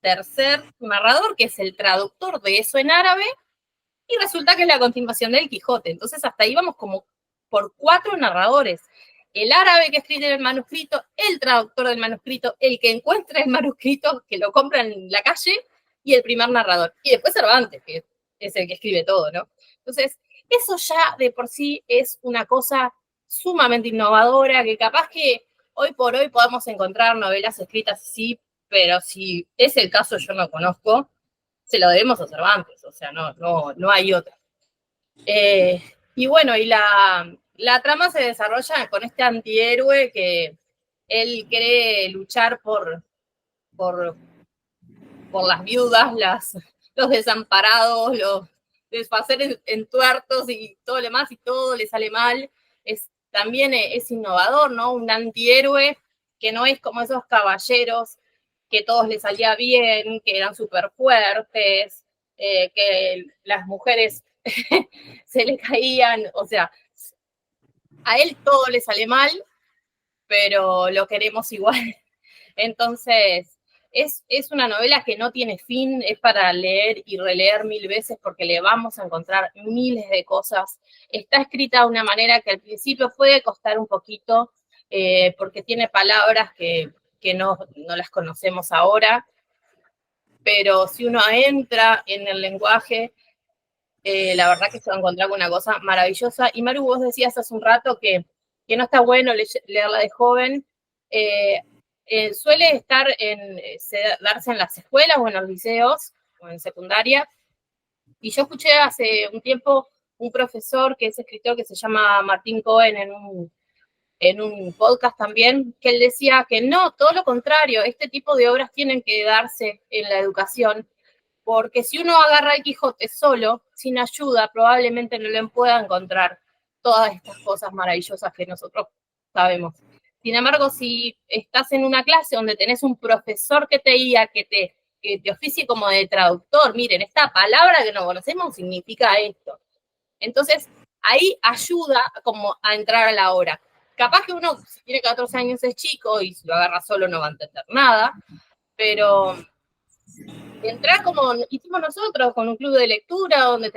B: tercer narrador, que es el traductor de eso en árabe, y resulta que es la continuación del Quijote. Entonces, hasta ahí vamos como por 4 narradores. El árabe que escribe el manuscrito, el traductor del manuscrito, el que encuentra el manuscrito, que lo compra en la calle, y el primer narrador. Y después Cervantes, que es el que escribe todo, ¿no? Entonces, eso ya de por sí es una cosa sumamente innovadora, que capaz que hoy por hoy podamos encontrar novelas escritas así pero si es el caso, yo no conozco, se lo debemos a Cervantes, o sea, no hay otra. Y bueno, y la trama se desarrolla con este antihéroe que él quiere luchar por las viudas, los desamparados, los desfaceres entuertos y todo lo demás, y todo le sale mal. También es innovador, ¿no? Un antihéroe que no es como esos caballeros que todos les salía bien, que eran súper fuertes, que las mujeres se le caían, o sea, a él todo le sale mal, pero lo queremos igual. Entonces, es una novela que no tiene fin, es para leer y releer 1000 veces porque le vamos a encontrar miles de cosas. Está escrita de una manera que al principio puede costar un poquito, porque tiene palabras que no las conocemos ahora, pero si uno entra en el lenguaje, la verdad que se va a encontrar con una cosa maravillosa. Y Maru, vos decías hace un rato que no está bueno leerla de joven. Suele darse en las escuelas o en los liceos o en secundaria. Y yo escuché hace un tiempo un profesor que es escritor que se llama Martín Cohen en un podcast también, que él decía que no, todo lo contrario, este tipo de obras tienen que darse en la educación, porque si uno agarra el Quijote solo, sin ayuda, probablemente no le pueda encontrar todas estas cosas maravillosas que nosotros sabemos. Sin embargo, si estás en una clase donde tenés un profesor que te guía, que te oficie como de traductor, miren, esta palabra que no conocemos significa esto. Entonces, ahí ayuda como a entrar a la obra. Capaz que uno, si tiene 14 años, es chico y si lo agarra solo no va a entender nada, pero entrar como hicimos nosotros con un club de lectura donde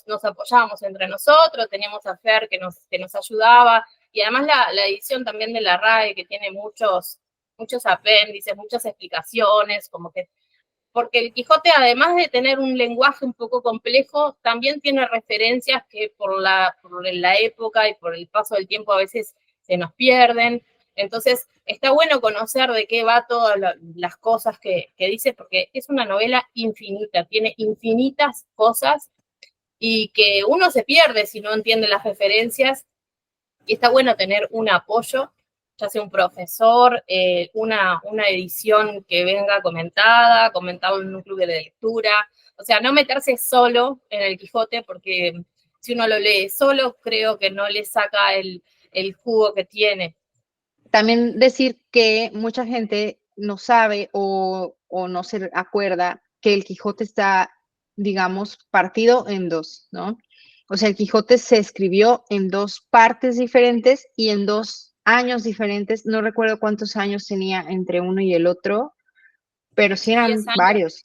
B: nos apoyábamos entre nosotros, teníamos a Fer que nos ayudaba, y además la edición también de la RAE que tiene muchos apéndices, muchas explicaciones, como que porque el Quijote, además de tener un lenguaje un poco complejo, también tiene referencias que por la época y por el paso del tiempo a veces se nos pierden. Entonces, está bueno conocer de qué va todas las cosas que dice, porque es una novela infinita, tiene infinitas cosas y que uno se pierde si no entiende las referencias, y está bueno tener un apoyo, ya sea un profesor, una edición que venga comentada en un club de lectura, o sea, no meterse solo en el Quijote, porque si uno lo lee solo, creo que no le saca el jugo que tiene.
C: También decir que mucha gente no sabe o no se acuerda que el Quijote está, digamos, partido en dos, ¿no? O sea, el Quijote se escribió en dos partes diferentes y en 2 años diferentes. No recuerdo cuántos años tenía entre uno y el otro, pero sí eran
B: 10 años,
C: varios.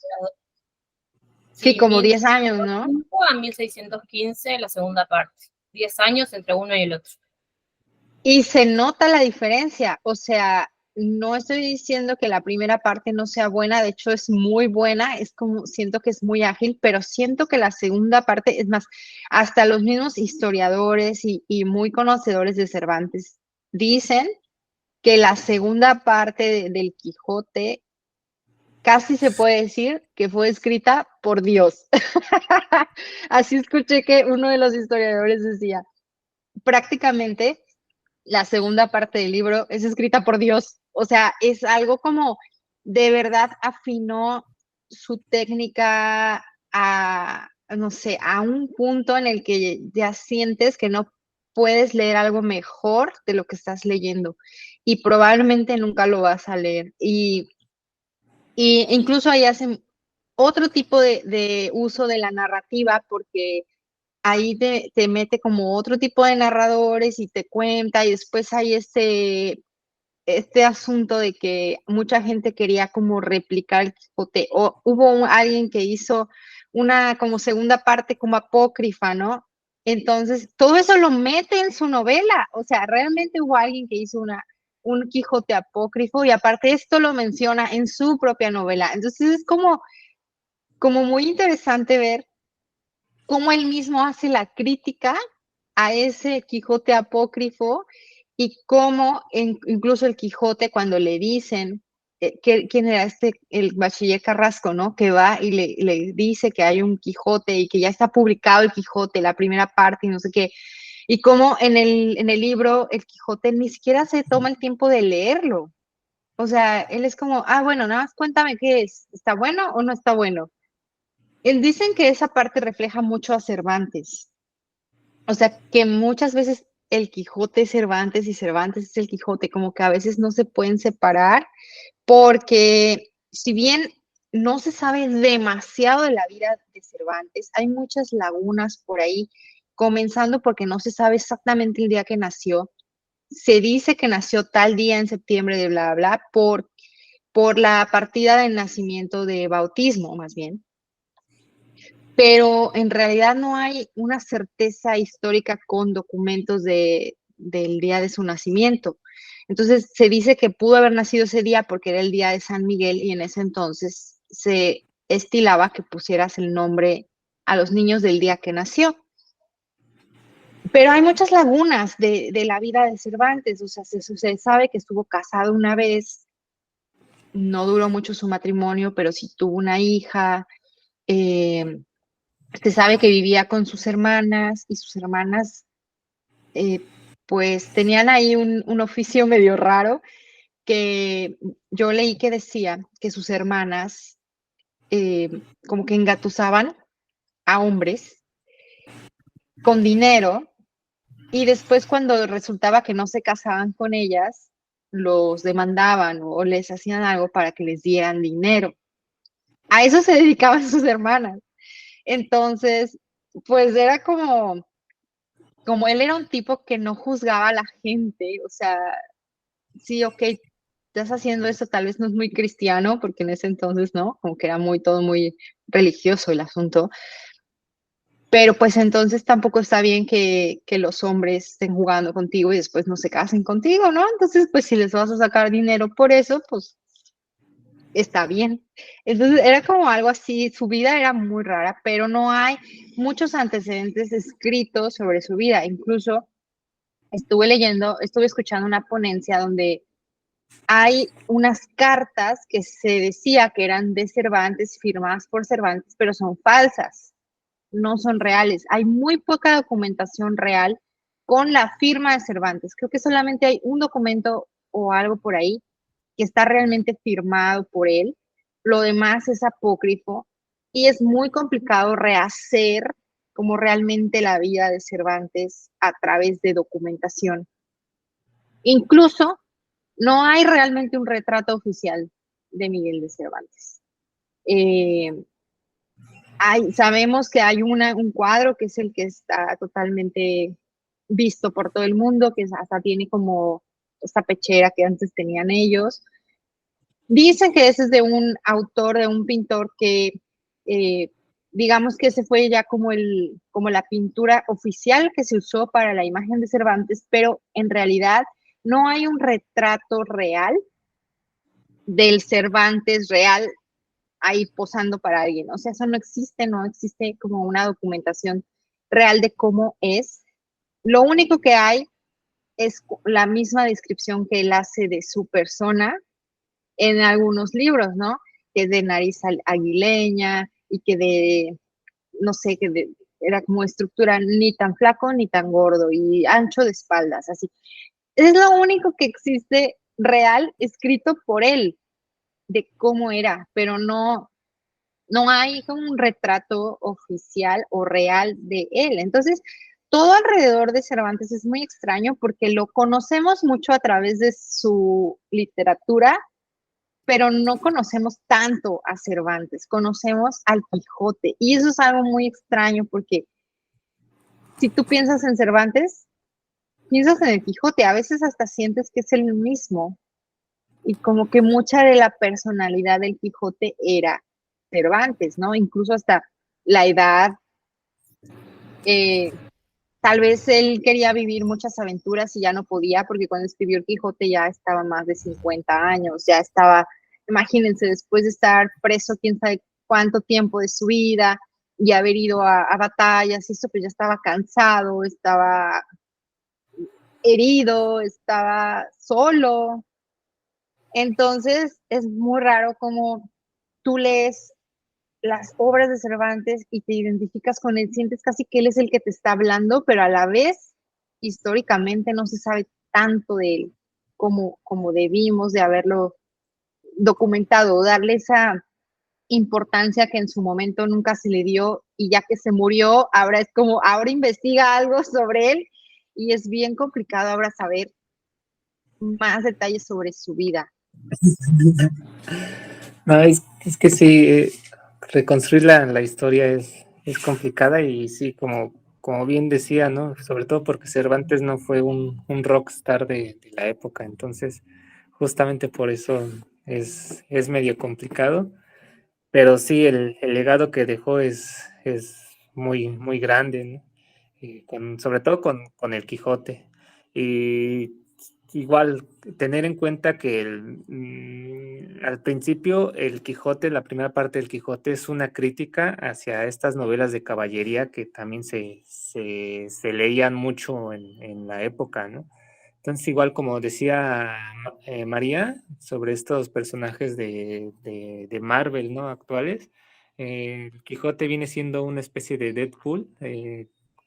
C: Sí, como 10 años, ¿no?
B: A 1615, la segunda parte. 10 años entre uno y el otro.
C: Y se nota la diferencia, o sea, no estoy diciendo que la primera parte no sea buena, de hecho es muy buena, es como, siento que es muy ágil, pero siento que la segunda parte, es más, hasta los mismos historiadores y muy conocedores de Cervantes dicen que la segunda parte del Quijote casi se puede decir que fue escrita por Dios. Así escuché que uno de los historiadores decía, prácticamente la segunda parte del libro es escrita por Dios. O sea, es algo como de verdad afinó su técnica a, no sé, a un punto en el que ya sientes que no puedes leer algo mejor de lo que estás leyendo y probablemente nunca lo vas a leer. Y incluso ahí hacen otro tipo de uso de la narrativa porque ahí te mete como otro tipo de narradores y te cuenta, y después hay este asunto de que mucha gente quería como replicar el Quijote, o hubo alguien que hizo una como segunda parte como apócrifa, ¿no? Entonces, todo eso lo mete en su novela, o sea, realmente hubo alguien que hizo un Quijote apócrifo y aparte esto lo menciona en su propia novela. Entonces es como muy interesante ver cómo él mismo hace la crítica a ese Quijote apócrifo y cómo incluso el Quijote cuando le dicen ¿quién era el bachiller Carrasco, ¿no? Que va y le dice que hay un Quijote y que ya está publicado el Quijote, la primera parte y no sé qué. Y como en el libro, el Quijote ni siquiera se toma el tiempo de leerlo. O sea, él es como, bueno, nada más cuéntame qué es, ¿está bueno o no está bueno? Él dicen que esa parte refleja mucho a Cervantes. O sea, que muchas veces el Quijote es Cervantes y Cervantes es el Quijote, como que a veces no se pueden separar, porque si bien no se sabe demasiado de la vida de Cervantes, hay muchas lagunas por ahí, comenzando porque no se sabe exactamente el día que nació. Se dice que nació tal día en septiembre de bla, bla, bla, por la partida del nacimiento de bautismo, más bien. Pero en realidad no hay una certeza histórica con documentos del día de su nacimiento. Entonces se dice que pudo haber nacido ese día porque era el día de San Miguel y en ese entonces se estilaba que pusieras el nombre a los niños del día que nació. Pero hay muchas lagunas de la vida de Cervantes, o sea, se sabe que estuvo casado una vez, no duró mucho su matrimonio, pero sí tuvo una hija. Se sabe que vivía con sus hermanas y sus hermanas pues tenían ahí un oficio medio raro que yo leí que decía que sus hermanas como que engatusaban a hombres con dinero y después cuando resultaba que no se casaban con ellas, los demandaban o les hacían algo para que les dieran dinero. A eso se dedicaban sus hermanas. Entonces, pues era como él era un tipo que no juzgaba a la gente, o sea, sí, ok, estás haciendo eso, tal vez no es muy cristiano, porque en ese entonces, ¿no? Como que era todo muy religioso el asunto, pero pues entonces tampoco está bien que los hombres estén jugando contigo y después no se casen contigo, ¿no? Entonces, pues si les vas a sacar dinero por eso, pues está bien. Entonces era como algo así, su vida era muy rara, pero no hay muchos antecedentes escritos sobre su vida, incluso estuve escuchando una ponencia donde hay unas cartas que se decía que eran de Cervantes, firmadas por Cervantes, pero son falsas, no son reales. Hay muy poca documentación real con la firma de Cervantes. Creo que solamente hay un documento o algo por ahí que está realmente firmado por él. Lo demás es apócrifo y es muy complicado rehacer como realmente la vida de Cervantes a través de documentación. Incluso no hay realmente un retrato oficial de Miguel de Cervantes. Eh, sabemos que hay un cuadro que es el que está totalmente visto por todo el mundo, que hasta tiene como esta pechera que antes tenían ellos. Dicen que ese es de un autor, de un pintor que, digamos que ese fue ya como la pintura oficial que se usó para la imagen de Cervantes, pero en realidad no hay un retrato real del Cervantes real ahí posando para alguien. O sea, eso no existe como una documentación real de cómo es. Lo único que hay es la misma descripción que él hace de su persona en algunos libros, ¿no? Que es de nariz aguileña y que no sé, era como estructura ni tan flaco ni tan gordo y ancho de espaldas, así. Es lo único que existe real escrito por él de cómo era, pero no hay como un retrato oficial o real de él. Entonces, todo alrededor de Cervantes es muy extraño porque lo conocemos mucho a través de su literatura, pero no conocemos tanto a Cervantes, conocemos al Quijote. Y eso es algo muy extraño porque si tú piensas en Cervantes, piensas en el Quijote, a veces hasta sientes que es el mismo. Y como que mucha de la personalidad del Quijote era Cervantes, ¿no? Incluso hasta la edad. Tal vez él quería vivir muchas aventuras y ya no podía, porque cuando escribió el Quijote ya estaba más de 50 años, ya estaba, imagínense, después de estar preso quién sabe cuánto tiempo de su vida y haber ido a batallas y eso, pues ya estaba cansado, estaba herido, estaba solo. Entonces, es muy raro como tú lees las obras de Cervantes y te identificas con él, sientes casi que él es el que te está hablando, pero a la vez, históricamente no se sabe tanto de él como debimos de haberlo documentado, o darle esa importancia que en su momento nunca se le dio, y ya que se murió, ahora es como, ahora investiga algo sobre él y es bien complicado ahora saber más detalles sobre su vida.
D: No, es que sí, reconstruir la historia es complicada y sí, como bien decía, ¿no? Sobre todo porque Cervantes no fue un rockstar de la época, entonces justamente por eso es medio complicado, pero sí, el legado que dejó es muy, muy grande, ¿no? Y sobre todo con el Quijote. Y igual, tener en cuenta que al principio el Quijote, la primera parte del Quijote es una crítica hacia estas novelas de caballería que también se leían mucho en la época, ¿no? Entonces, igual como decía María sobre estos personajes de Marvel, ¿no? Actuales, el Quijote viene siendo una especie de Deadpool,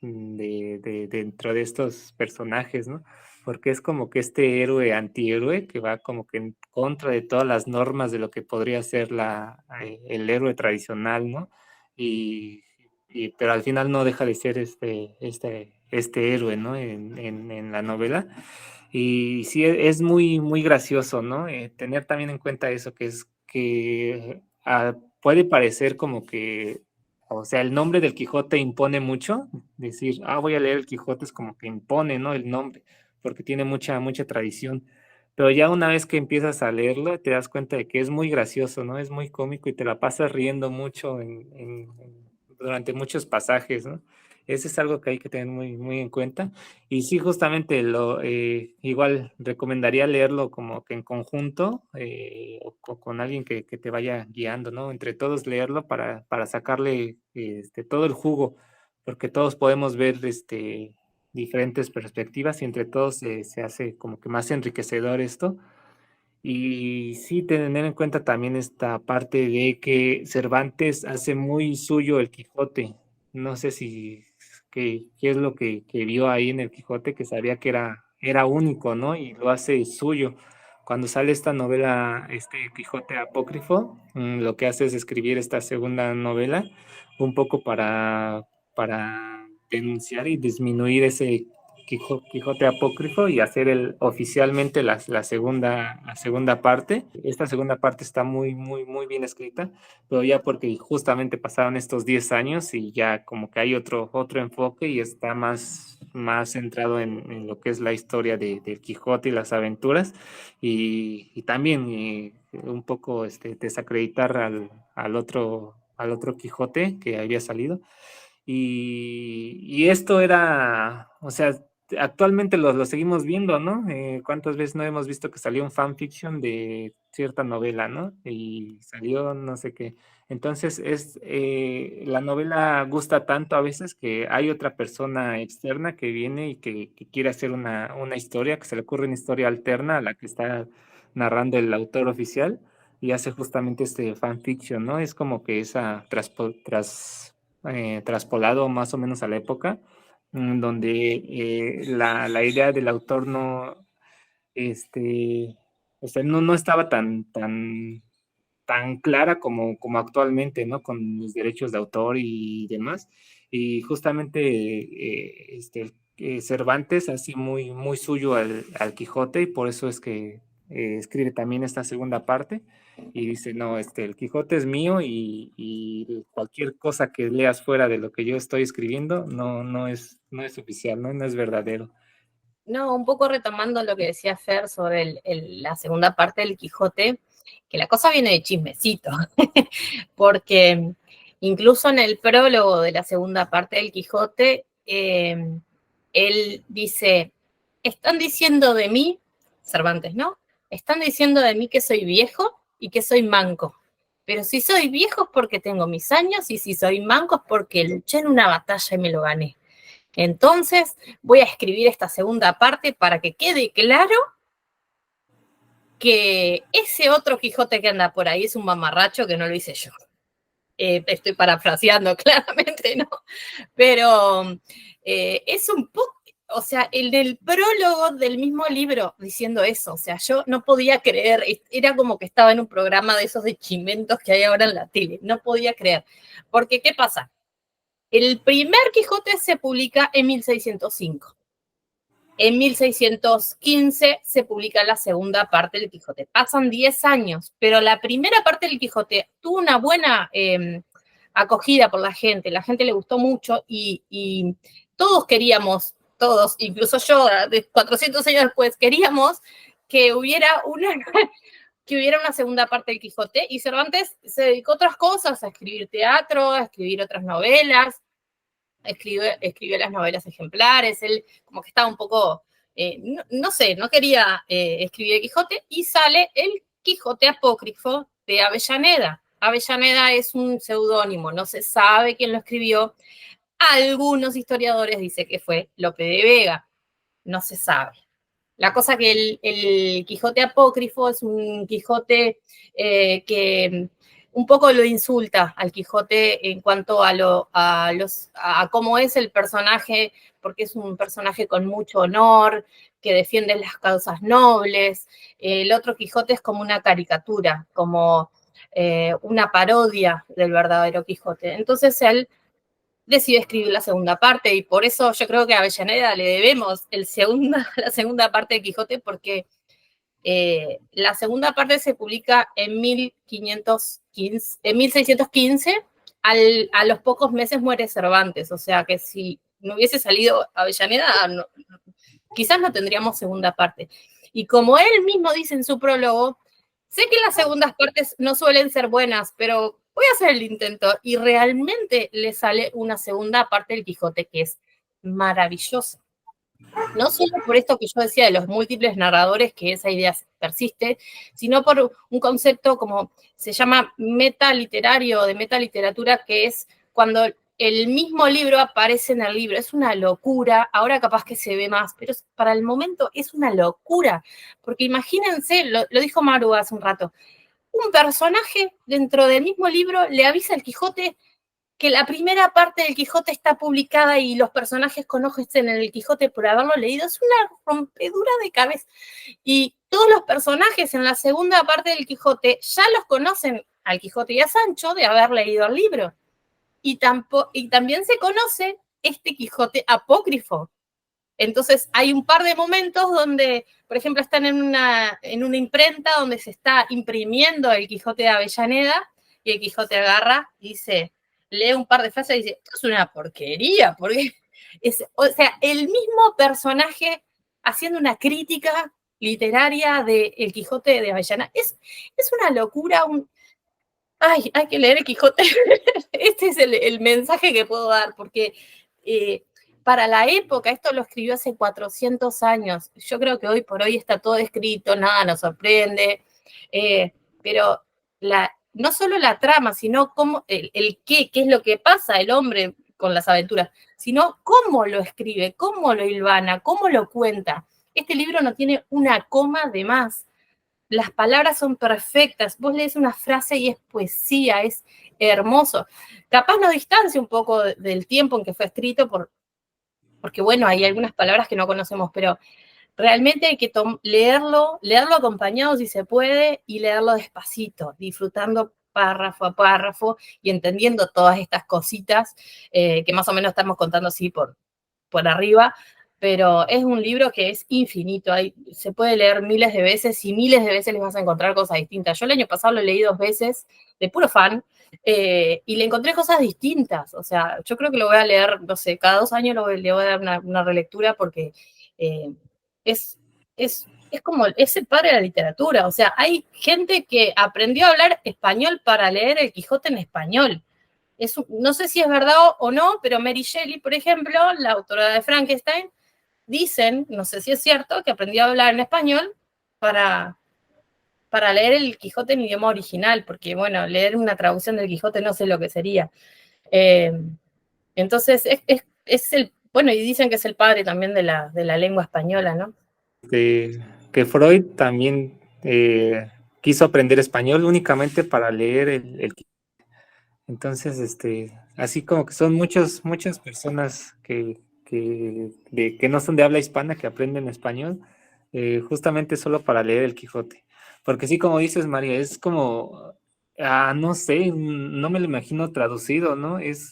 D: dentro de estos personajes, ¿no? Porque es como que este héroe antihéroe que va como que en contra de todas las normas de lo que podría ser el héroe tradicional, ¿no? Y, pero al final no deja de ser este héroe, ¿no? En la novela. Y sí, es muy, muy gracioso, ¿no? Tener también en cuenta eso, que es que puede parecer como que, o sea, el nombre del Quijote impone mucho. Decir, voy a leer el Quijote es como que impone, ¿no? El nombre, porque tiene mucha, mucha tradición. Pero ya una vez que empiezas a leerlo, te das cuenta de que es muy gracioso, ¿no? Es muy cómico y te la pasas riendo mucho durante muchos pasajes, ¿no? Eso es algo que hay que tener muy, muy en cuenta. Y sí, justamente igual recomendaría leerlo como que en conjunto, o con alguien que te vaya guiando, ¿no? Entre todos leerlo para sacarle todo el jugo, porque todos podemos ver diferentes perspectivas y entre todos se hace como que más enriquecedor esto. Y sí, tener en cuenta también esta parte de que Cervantes hace muy suyo el Quijote. No sé si qué es lo que vio ahí en el Quijote, que sabía que era único, ¿no? Y lo hace suyo. Cuando sale esta novela, este Quijote apócrifo, lo que hace es escribir esta segunda novela, un poco para denunciar y disminuir ese Quijote apócrifo y hacer oficialmente la segunda parte. Esta segunda parte está muy, muy, muy bien escrita, pero ya porque justamente pasaron estos 10 años y ya como que hay otro enfoque y está más centrado en lo que es la historia del Quijote y las aventuras y también un poco desacreditar al otro Quijote que había salido. Y esto era, o sea, actualmente lo seguimos viendo, ¿no? ¿Cuántas veces no hemos visto que salió un fanfiction de cierta novela, ¿no? Y salió no sé qué. Entonces, la novela gusta tanto a veces que hay otra persona externa que viene y que quiere hacer una historia, que se le ocurre una historia alterna a la que está narrando el autor oficial y hace justamente este fanfiction, ¿no? Es como que esa traspolado más o menos a la época, donde la idea del autor no, este, o sea, no estaba tan clara como actualmente, ¿no? Con los derechos de autor y demás. Y justamente Cervantes hace muy, muy suyo al Quijote y por eso es que escribe también esta segunda parte y dice, no, el Quijote es mío y cualquier cosa que leas fuera de lo que yo estoy escribiendo no es oficial, no es verdadero.
B: No, un poco retomando lo que decía Fer sobre la segunda parte del Quijote, que la cosa viene de chismecito, porque incluso en el prólogo de la segunda parte del Quijote, él dice, están diciendo de mí, Cervantes, ¿no? Están diciendo de mí que soy viejo y que soy manco. Pero si soy viejo es porque tengo mis años y si soy manco es porque luché en una batalla y me lo gané. Entonces voy a escribir esta segunda parte para que quede claro que ese otro Quijote que anda por ahí es un mamarracho que no lo hice yo. Estoy parafraseando claramente, ¿no? Pero es un poco, o sea, en el prólogo del mismo libro diciendo eso, o sea, yo no podía creer, era como que estaba en un programa de esos de chimentos que hay ahora en la tele, no podía creer. Porque, ¿qué pasa? El primer Quijote se publica en 1605. En 1615 se publica la segunda parte del Quijote. Pasan 10 años, pero la primera parte del Quijote tuvo una buena acogida por la gente le gustó mucho y todos queríamos, todos, incluso yo, de 400 años después, queríamos que hubiera una segunda parte del Quijote, y Cervantes se dedicó a otras cosas, a escribir teatro, a escribir otras novelas, escribió las novelas ejemplares, él como que estaba un poco, no sé, no quería escribir el Quijote, y sale el Quijote apócrifo de Avellaneda. Avellaneda es un seudónimo, no se sabe quién lo escribió. Algunos historiadores dicen que fue Lope de Vega, no se sabe. La cosa que el Quijote apócrifo es un Quijote que un poco lo insulta al Quijote en cuanto a cómo es el personaje, porque es un personaje con mucho honor, que defiende las causas nobles. El otro Quijote es como una caricatura, como una parodia del verdadero Quijote. Entonces él decide escribir la segunda parte, y por eso yo creo que a Avellaneda le debemos la segunda parte de Quijote, porque la segunda parte se publica en 1615, a los pocos meses muere Cervantes, o sea que si no hubiese salido Avellaneda, quizás no tendríamos segunda parte. Y como él mismo dice en su prólogo, sé que las segundas partes no suelen ser buenas, pero voy a hacer el intento, y realmente le sale una segunda parte del Quijote que es maravillosa. No solo por esto que yo decía de los múltiples narradores, que esa idea persiste, sino por un concepto como se llama metaliterario, de metaliteratura, que es cuando el mismo libro aparece en el libro. Es una locura, ahora capaz que se ve más, pero para el momento es una locura, porque imagínense, lo dijo Maru hace un rato, un personaje dentro del mismo libro le avisa al Quijote que la primera parte del Quijote está publicada y los personajes conocen en el Quijote por haberlo leído. Es una rompedura de cabeza. Y todos los personajes en la segunda parte del Quijote ya los conocen al Quijote y a Sancho de haber leído el libro. Y también se conoce este Quijote apócrifo. Entonces hay un par de momentos donde, por ejemplo, están en una imprenta donde se está imprimiendo el Quijote de Avellaneda, y el Quijote agarra y dice, lee un par de frases y dice, esto es una porquería, porque o sea, el mismo personaje haciendo una crítica literaria de El Quijote de Avellaneda. Es una locura, ay, hay que leer el Quijote. Este es el mensaje que puedo dar, porque para la época, esto lo escribió hace 400 años, yo creo que hoy por hoy está todo escrito, nada nos sorprende, pero no solo la trama, sino cómo, el qué es lo que pasa el hombre con las aventuras, sino cómo lo escribe, cómo lo hilvana, cómo lo cuenta. Este libro no tiene una coma de más. Las palabras son perfectas. Vos lees una frase y es poesía, es hermoso. Capaz nos distancia un poco del tiempo en que fue escrito, porque bueno, hay algunas palabras que no conocemos, pero realmente hay que leerlo acompañado si se puede, y leerlo despacito, disfrutando párrafo a párrafo y entendiendo todas estas cositas que más o menos estamos contando así por arriba, pero es un libro que es infinito, se puede leer miles de veces y miles de veces les vas a encontrar cosas distintas. Yo el año pasado lo leí 2 veces, de puro fan, y le encontré cosas distintas. O sea, yo creo que lo voy a leer, no sé, cada 2 años le voy a dar una relectura, porque es como el padre de la literatura. O sea, hay gente que aprendió a hablar español para leer el Quijote en español. No sé si es verdad o no, pero Mary Shelley, por ejemplo, la autora de Frankenstein, dicen, no sé si es cierto, que aprendió a hablar en español para leer el Quijote en idioma original, porque, bueno, leer una traducción del Quijote no sé lo que sería. Entonces, bueno, y dicen que es el padre también de la lengua española, ¿no?
D: Que Freud también quiso aprender español únicamente para leer el entonces, así como que son muchas personas que no son de habla hispana que aprenden español, justamente solo para leer el Quijote. Porque sí, como dices, María, es como, no sé, no me lo imagino traducido, ¿no? Es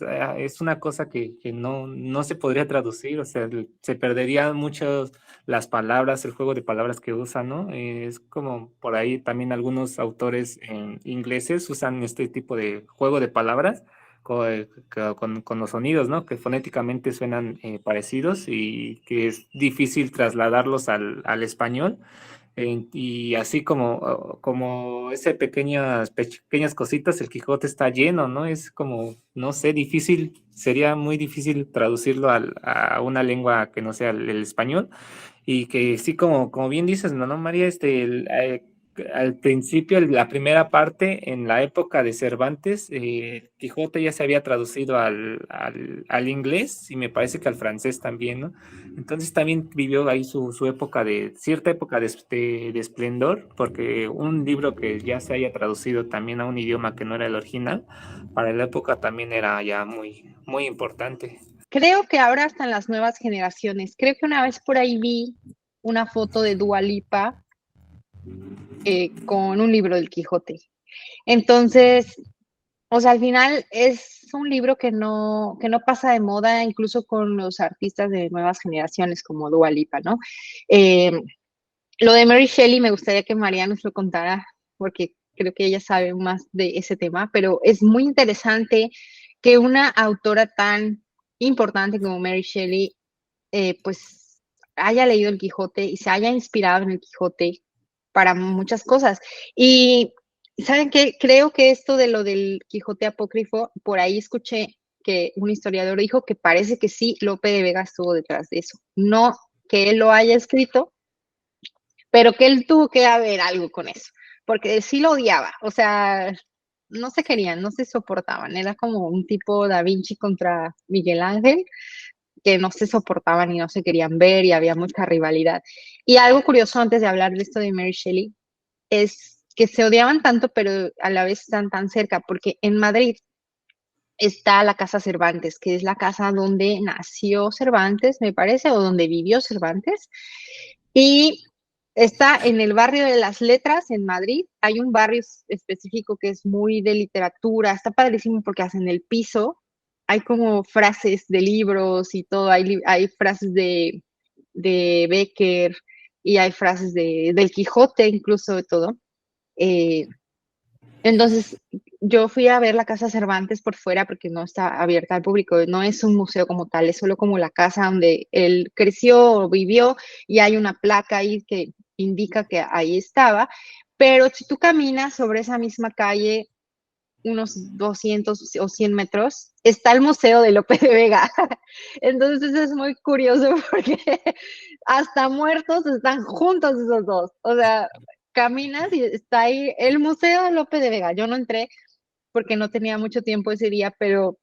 D: una cosa que no se podría traducir, o sea, se perderían muchas las palabras, el juego de palabras que usan, ¿no? Es como por ahí también algunos autores ingleses usan este tipo de juego de palabras con los sonidos, ¿no? Que fonéticamente suenan parecidos y que es difícil trasladarlos al español. Y así como ese pequeñas cositas, el Quijote está lleno, ¿no? Es como, no sé, difícil, sería muy difícil traducirlo a una lengua que no sea el español. Y que sí, como bien dices, ¿no, María? Al principio, la primera parte, en la época de Cervantes, Quijote ya se había traducido al inglés y me parece que al francés también, ¿no? Entonces también vivió ahí su época cierta época de esplendor, porque un libro que ya se haya traducido también a un idioma que no era el original, para la época también era ya muy importante.
C: Creo que ahora hasta en las nuevas generaciones. Creo que una vez por ahí vi una foto de Dua Lipa con un libro del Quijote. Entonces, o sea, al final es un libro que no pasa de moda, incluso con los artistas de nuevas generaciones como Dua Lipa, ¿no? Eh, lo de Mary Shelley me gustaría que María nos lo contara, porque creo que ella sabe más de ese tema, pero es muy interesante que una autora tan importante como Mary Shelley, pues haya leído el Quijote y se haya inspirado en el Quijote para muchas cosas. Y ¿saben qué? Creo que esto de lo del Quijote apócrifo, por ahí escuché que un historiador dijo que parece que sí, Lope de Vega estuvo detrás de eso. No que él lo haya escrito, pero que él tuvo que haber algo con eso, porque sí lo odiaba, o sea, no se querían, no se soportaban, era como un tipo Da Vinci contra Miguel Ángel, que no se soportaban y no se querían ver y había mucha rivalidad. Y algo curioso antes de hablar de esto de Mary Shelley es que se odiaban tanto, pero a la vez están tan cerca, porque en Madrid está la Casa Cervantes, que es la casa donde nació Cervantes, me parece, o donde vivió Cervantes, y está en el barrio de las Letras en Madrid. Hay un barrio específico que es muy de literatura, está padrísimo porque hacen el piso, hay como frases de libros y todo, hay frases de Becker y hay frases del Quijote, incluso de todo. Eh, entonces, yo fui a ver la Casa Cervantes por fuera porque no está abierta al público, no es un museo como tal, es solo como la casa donde él creció o vivió y hay una placa ahí que indica que ahí estaba, pero si tú caminas sobre esa misma calle unos 200 o 100 metros, está el Museo de Lope de Vega. Entonces es muy curioso porque hasta muertos están juntos esos dos. O sea, caminas y está ahí el Museo de Lope de Vega. Yo no entré porque no tenía mucho tiempo ese día, pero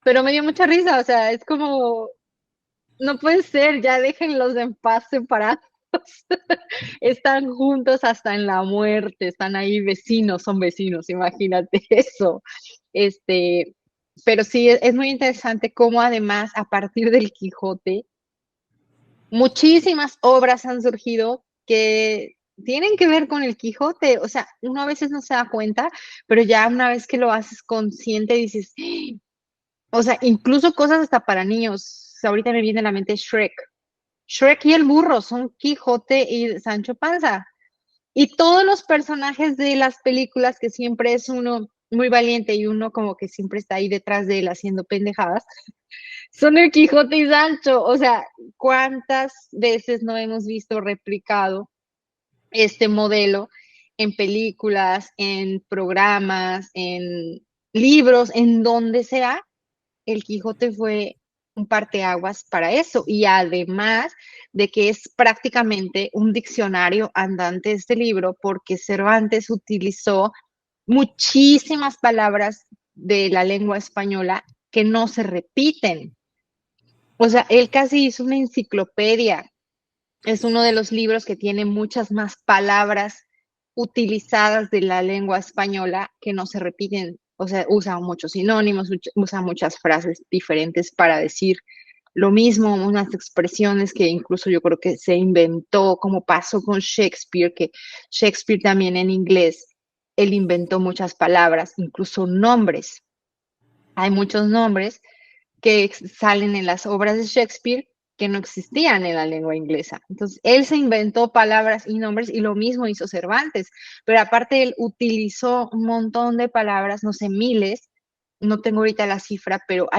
C: me dio mucha risa. O sea, es como, no puede ser, ya déjenlos en paz separados. Están juntos hasta en la muerte, están ahí vecinos, son vecinos, imagínate eso. Este, pero sí, es muy interesante cómo además a partir del Quijote, muchísimas obras han surgido que tienen que ver con el Quijote. O sea, uno a veces no se da cuenta, pero ya una vez que lo haces consciente dices, o sea, incluso cosas hasta para niños. Ahorita me viene a la mente Shrek. Shrek y el burro son Quijote y Sancho Panza. Y todos los personajes de las películas, que siempre es uno muy valiente y uno como que siempre está ahí detrás de él haciendo pendejadas, son el Quijote y Sancho. O sea, ¿cuántas veces no hemos visto replicado este modelo en películas, en programas, en libros, en donde sea? El Quijote fue un parteaguas para eso. Y además de que es prácticamente un diccionario andante este libro, porque Cervantes utilizó muchísimas palabras de la lengua española que no se repiten. O sea, él casi hizo una enciclopedia. Es uno de los libros que tiene muchas más palabras utilizadas de la lengua española que no se repiten, o sea, usa muchos sinónimos, usa muchas frases diferentes para decir lo mismo, unas expresiones que incluso yo creo que se inventó, como pasó con Shakespeare, que Shakespeare también en inglés, él inventó muchas palabras, incluso nombres. Hay muchos nombres que salen en las obras de Shakespeare que no existían en la lengua inglesa. Entonces, él se inventó palabras y nombres y lo mismo hizo Cervantes, pero aparte él utilizó un montón de palabras, no sé, miles, no tengo ahorita la cifra, pero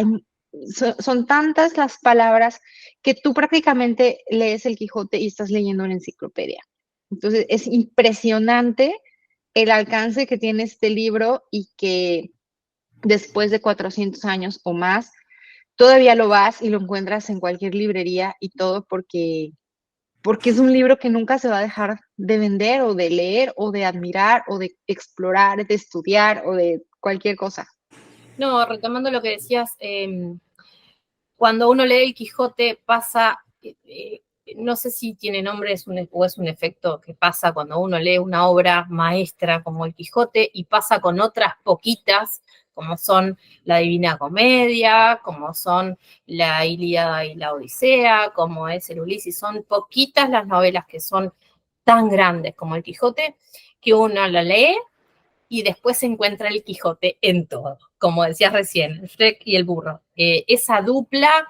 C: son tantas las palabras que tú prácticamente lees el Quijote y estás leyendo una enciclopedia. Entonces, es impresionante el alcance que tiene este libro y que después de 400 años o más, todavía lo vas y lo encuentras en cualquier librería y todo porque es un libro que nunca se va a dejar de vender o de leer o de admirar o de explorar, de estudiar o de cualquier cosa.
B: No, retomando lo que decías, cuando uno lee el Quijote pasa, no sé si tiene nombre o es un efecto que pasa cuando uno lee una obra maestra como el Quijote y pasa con otras poquitas, como son la Divina Comedia, como son la Ilíada y la Odisea, como es el Ulises. Son poquitas las novelas que son tan grandes como el Quijote, que uno la lee y después se encuentra el Quijote en todo, como decías recién, el Shrek y el burro. Esa dupla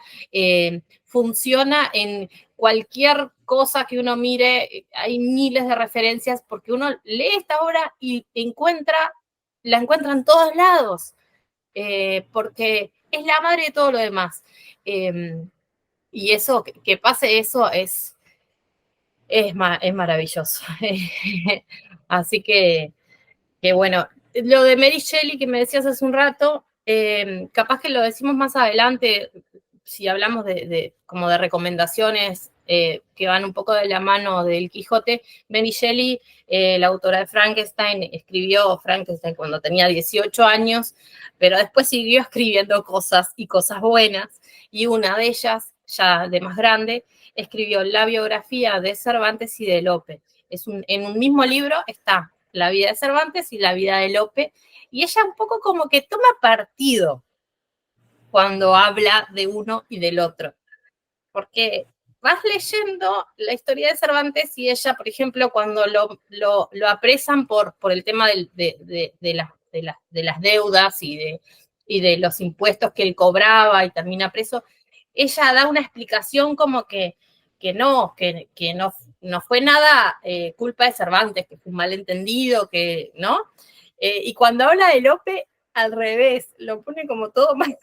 B: funciona en cualquier cosa que uno mire, hay miles de referencias, porque uno lee esta obra y la encuentra en todos lados, porque es la madre de todo lo demás. Y eso, que pase eso es maravilloso. Así que bueno, lo de Mary Shelley que me decías hace un rato, capaz que lo decimos más adelante, si hablamos como de recomendaciones que van un poco de la mano del Quijote. Mary Shelley, la autora de Frankenstein, escribió Frankenstein cuando tenía 18 años, pero después siguió escribiendo cosas y cosas buenas, y una de ellas, ya de más grande, escribió la biografía de Cervantes y de Lope. En un mismo libro está la vida de Cervantes y la vida de Lope, y ella un poco como que toma partido cuando habla de uno y del otro, porque vas leyendo la historia de Cervantes y ella, por ejemplo, cuando lo apresan por el tema de las deudas y de los impuestos que él cobraba y termina preso, ella da una explicación como que no fue nada culpa de Cervantes, que fue un malentendido, que no. Y cuando habla de Lope, al revés, lo pone como todo mal.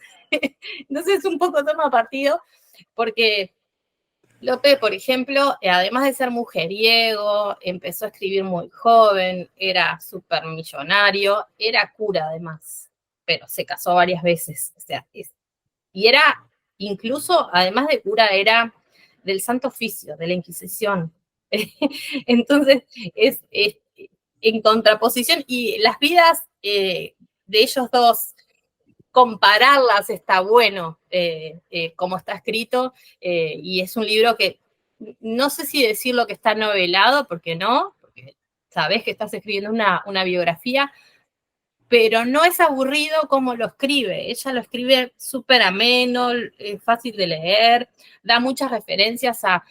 B: Entonces un poco toma partido, porque Lope, por ejemplo, además de ser mujeriego, empezó a escribir muy joven, era súper millonario, era cura además, pero se casó varias veces. O sea, y era, incluso, además de cura, era del Santo Oficio, de la Inquisición. Entonces, es en contraposición, y las vidas de ellos dos, compararlas está bueno, como está escrito, y es un libro que no sé si decirlo que está novelado, porque no, porque sabes que estás escribiendo una biografía, pero no es aburrido como lo escribe. Ella lo escribe súper ameno, fácil de leer, da muchas referencias a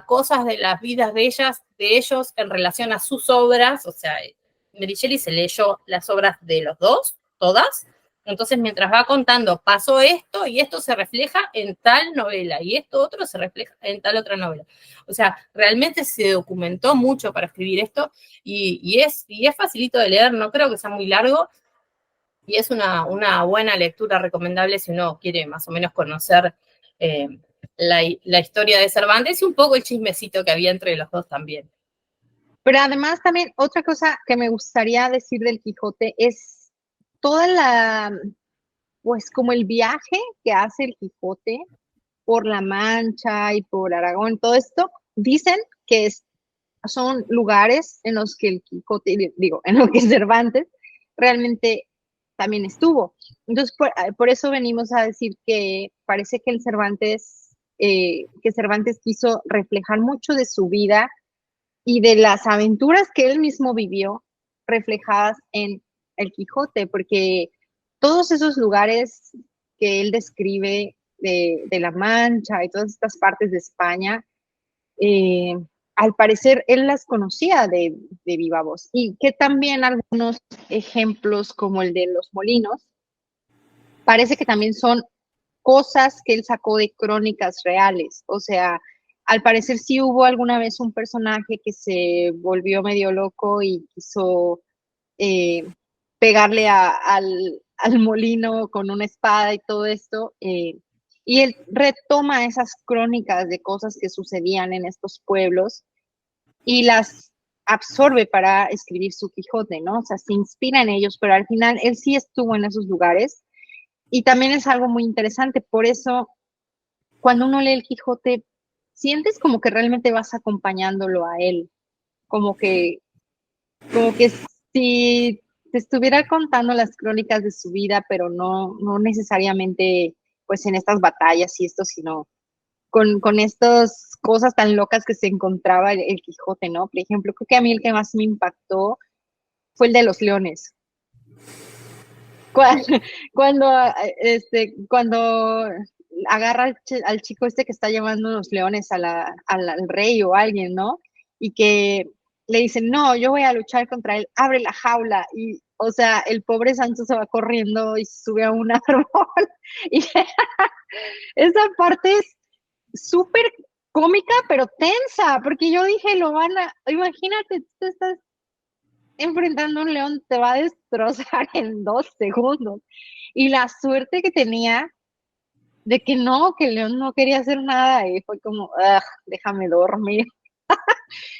B: cosas de las vidas de ellos en relación a sus obras. O sea, Mary Shelley se leyó las obras de los dos, todas. Entonces, mientras va contando, pasó esto y esto se refleja en tal novela y esto otro se refleja en tal otra novela. O sea, realmente se documentó mucho para escribir esto, y es facilito de leer, no creo que sea muy largo, y es una buena lectura recomendable si uno quiere más o menos conocer la historia de Cervantes y un poco el chismecito que había entre los dos también.
C: Pero además también otra cosa que me gustaría decir del Quijote es toda pues como el viaje que hace el Quijote por La Mancha y por Aragón, todo esto, dicen que son lugares en los que el Quijote, en los que Cervantes realmente también estuvo. Entonces, por eso venimos a decir que parece que Cervantes quiso reflejar mucho de su vida y de las aventuras que él mismo vivió reflejadas en el Quijote, porque todos esos lugares que él describe de La Mancha y todas estas partes de España, eh, al parecer él las conocía de viva voz. Y que también algunos ejemplos como el de los molinos, parece que también son cosas que él sacó de crónicas reales. O sea, al parecer sí hubo alguna vez un personaje que se volvió medio loco y quiso eh, pegarle al molino con una espada y todo esto. Y él retoma esas crónicas de cosas que sucedían en estos pueblos y las absorbe para escribir su Quijote, ¿no? O sea, se inspira en ellos, pero al final él sí estuvo en esos lugares y también es algo muy interesante. Por eso, cuando uno lee el Quijote, sientes como que realmente vas acompañándolo a él, como que, como que si te estuviera contando las crónicas de su vida, pero no necesariamente pues en estas batallas y esto, sino con estas cosas tan locas que se encontraba el Quijote, ¿no? Por ejemplo, creo que a mí el que más me impactó fue el de los leones. Cuando, cuando agarra al chico este que está llevando los leones al rey o a alguien, ¿no? Y que le dicen, no, yo voy a luchar contra él, abre la jaula. Y, o sea, el pobre Sancho se va corriendo y se sube a un árbol. Y esa parte es súper cómica, pero tensa, porque yo dije, imagínate, tú estás enfrentando a un león, te va a destrozar en 2 segundos. Y la suerte que tenía de que no, que el león no quería hacer nada y fue como, déjame dormir.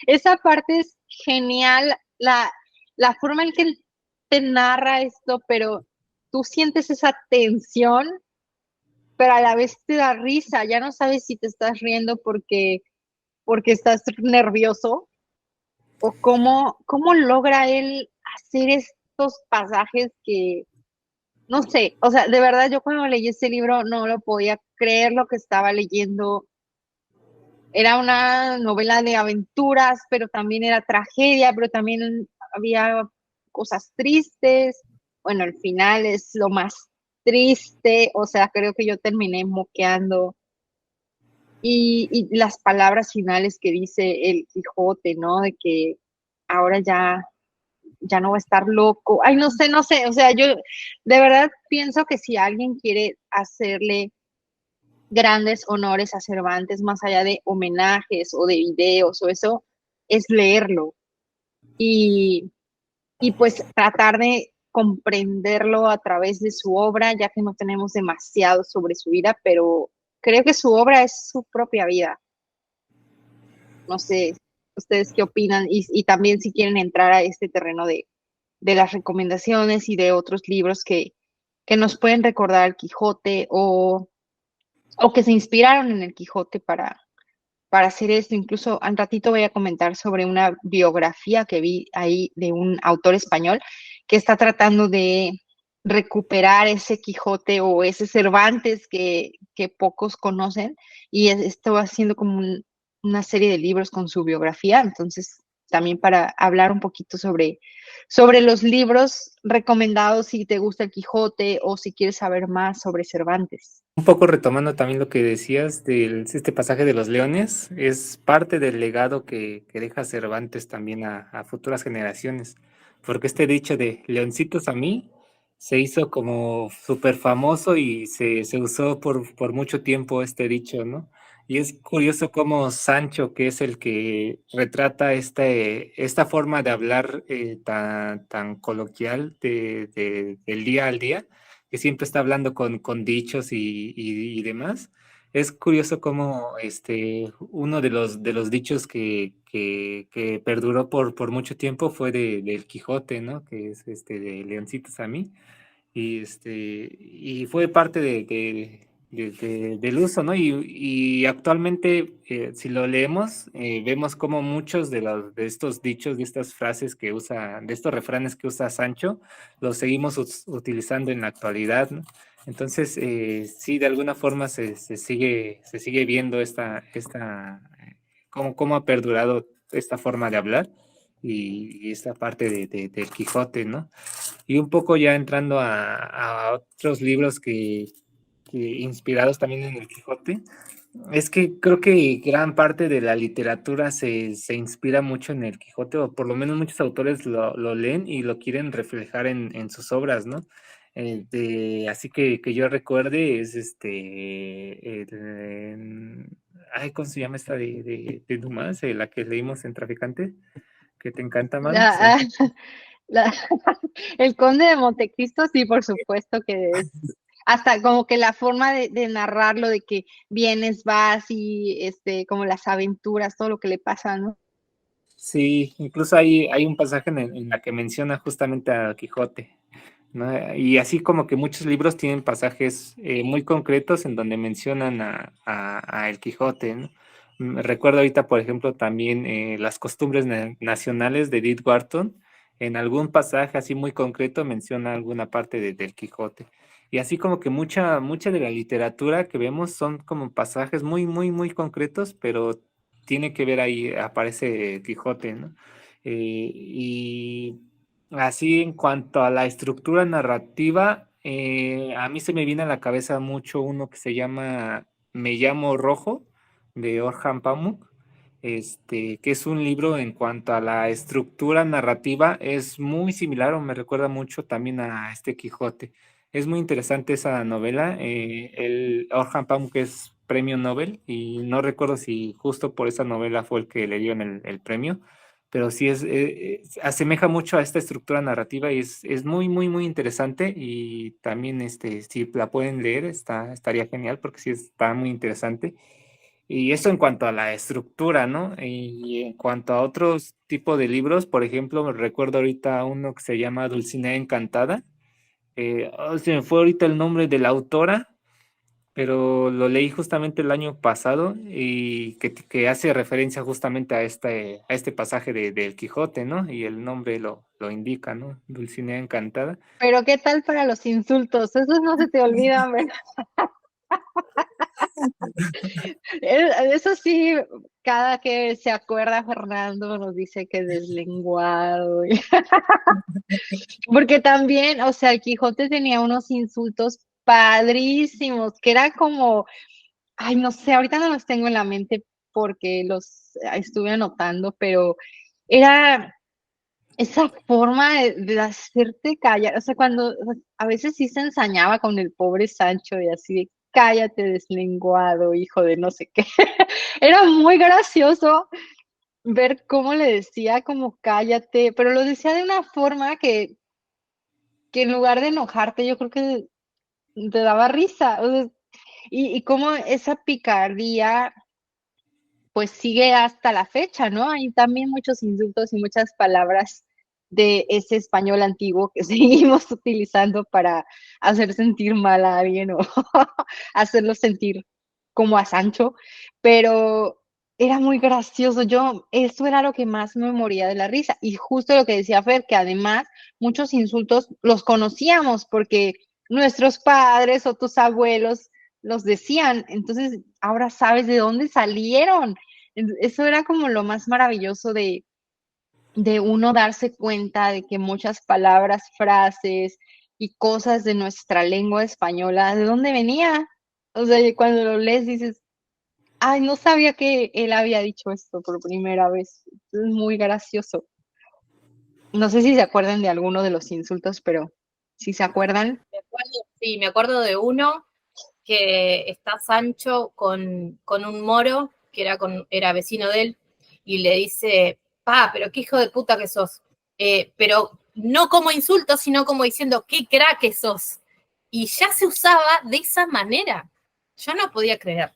C: Esa parte es genial, la forma en que él te narra esto, pero tú sientes esa tensión, pero a la vez te da risa, ya no sabes si te estás riendo porque estás nervioso o cómo logra él hacer estos pasajes que, no sé, o sea, de verdad yo cuando leí este libro no lo podía creer lo que estaba leyendo. Era una novela de aventuras, pero también era tragedia, pero también había cosas tristes. Bueno, el final es lo más triste, o sea, creo que yo terminé moqueando. Y las palabras finales que dice el Quijote, ¿no? De que ahora ya no va a estar loco. Ay, no sé, o sea, yo de verdad pienso que si alguien quiere hacerle grandes honores a Cervantes, más allá de homenajes o de videos o eso, es leerlo y, y pues tratar de comprenderlo a través de su obra, ya que no tenemos demasiado sobre su vida, pero creo que su obra es su propia vida. No sé, ustedes qué opinan y también si quieren entrar a este terreno de las recomendaciones y de otros libros que nos pueden recordar al Quijote o que se inspiraron en el Quijote para hacer esto. Incluso al ratito voy a comentar sobre una biografía que vi ahí de un autor español que está tratando de recuperar ese Quijote o ese Cervantes que pocos conocen y esto haciendo como una serie de libros con su biografía. Entonces, también para hablar un poquito sobre los libros recomendados si te gusta el Quijote o si quieres saber más sobre Cervantes.
D: Un poco retomando también lo que decías de este pasaje de los leones, es parte del legado que deja Cervantes también a futuras generaciones, porque este dicho de leoncitos a mí se hizo como súper famoso y se usó por mucho tiempo este dicho, ¿no? Y es curioso cómo Sancho, que es el que retrata esta forma de hablar tan coloquial del día al día, que siempre está hablando con dichos y demás. Es curioso cómo uno de los dichos que perduró por mucho tiempo fue del Quijote, ¿no? Que es de Leoncitos a mí y fue parte del uso, ¿no? Y actualmente, si lo leemos, vemos como muchos de estos dichos, de estas frases que usa, de estos refranes que usa Sancho, los seguimos utilizando en la actualidad, ¿no? Entonces, sí, de alguna forma se sigue viendo cómo ha perdurado esta forma de hablar. y esta parte del Quijote, ¿no? Y un poco ya entrando a otros libros que inspirados también en el Quijote, es que creo que gran parte de la literatura se inspira mucho en el Quijote, o por lo menos muchos autores lo leen y lo quieren reflejar en sus obras, ¿no? Así que yo recuerde es ay, ¿cómo se llama esta de Dumas? La que leímos en Traficante, que te encanta, man.
C: La- la- el Conde de Montecristo, sí, por supuesto que es. Hasta como que la forma de narrarlo, de que vienes, vas y como las aventuras, todo lo que le pasa, ¿no?
D: Sí, incluso hay un pasaje en la que menciona justamente a Quijote, ¿no? Y así como que muchos libros tienen pasajes muy concretos en donde mencionan a el Quijote, ¿no? Recuerdo ahorita, por ejemplo, también las costumbres nacionales de Edith Wharton, en algún pasaje así muy concreto menciona alguna parte del Quijote. Y así como que mucha de la literatura que vemos son como pasajes muy, muy, muy concretos, pero tiene que ver ahí, aparece Quijote, ¿no? Y así en cuanto a la estructura narrativa, a mí se me viene a la cabeza mucho uno que se llama Me llamo Rojo, de Orhan Pamuk, que es un libro en cuanto a la estructura narrativa, es muy similar o me recuerda mucho también a este Quijote. Es muy interesante esa novela. El Orhan Pamuk es premio Nobel y no recuerdo si justo por esa novela fue el que le dieron el premio, pero sí asemeja mucho a esta estructura narrativa y es muy, muy, muy interesante y también si la pueden leer estaría genial porque sí está muy interesante. Y eso en cuanto a la estructura, ¿no? Y en cuanto a otros tipos de libros, por ejemplo, recuerdo ahorita uno que se llama Dulcinea Encantada. Se me fue ahorita el nombre de la autora, pero lo leí justamente el año pasado y que hace referencia justamente a este pasaje del Quijote, ¿no? Y el nombre lo indica, ¿no? Dulcinea Encantada.
C: Pero ¿qué tal para los insultos? Esos no se te olvidan, ¿verdad? Eso sí, cada que se acuerda Fernando nos dice que deslenguado. Porque también, o sea, el Quijote tenía unos insultos padrísimos, que era como, ay, no sé, ahorita no los tengo en la mente porque los estuve anotando, pero era esa forma de hacerte callar, o sea, cuando a veces sí se ensañaba con el pobre Sancho y así de cállate deslenguado, hijo de no sé qué. Era muy gracioso ver cómo le decía como cállate, pero lo decía de una forma que en lugar de enojarte, yo creo que te daba risa. O sea, y cómo esa picardía pues sigue hasta la fecha, ¿no? Hay también muchos insultos y muchas palabras de ese español antiguo que seguimos utilizando para hacer sentir mal a alguien o hacerlo sentir como a Sancho, pero era muy gracioso. Eso era lo que más me moría de la risa. Y justo lo que decía Fer, que además muchos insultos los conocíamos porque nuestros padres o tus abuelos los decían, entonces ahora sabes de dónde salieron. Eso era como lo más maravilloso de uno darse cuenta de que muchas palabras, frases y cosas de nuestra lengua española, ¿de dónde venía? O sea, y cuando lo lees dices, ay, no sabía que él había dicho esto por primera vez. Es muy gracioso. No sé si se acuerdan de alguno de los insultos, pero si se acuerdan.
B: Sí, me acuerdo de uno que está Sancho con un moro que era vecino de él y le dice, pero qué hijo de puta que sos. Pero no como insulto, sino como diciendo, qué crack que sos. Y ya se usaba de esa manera. Yo no podía creer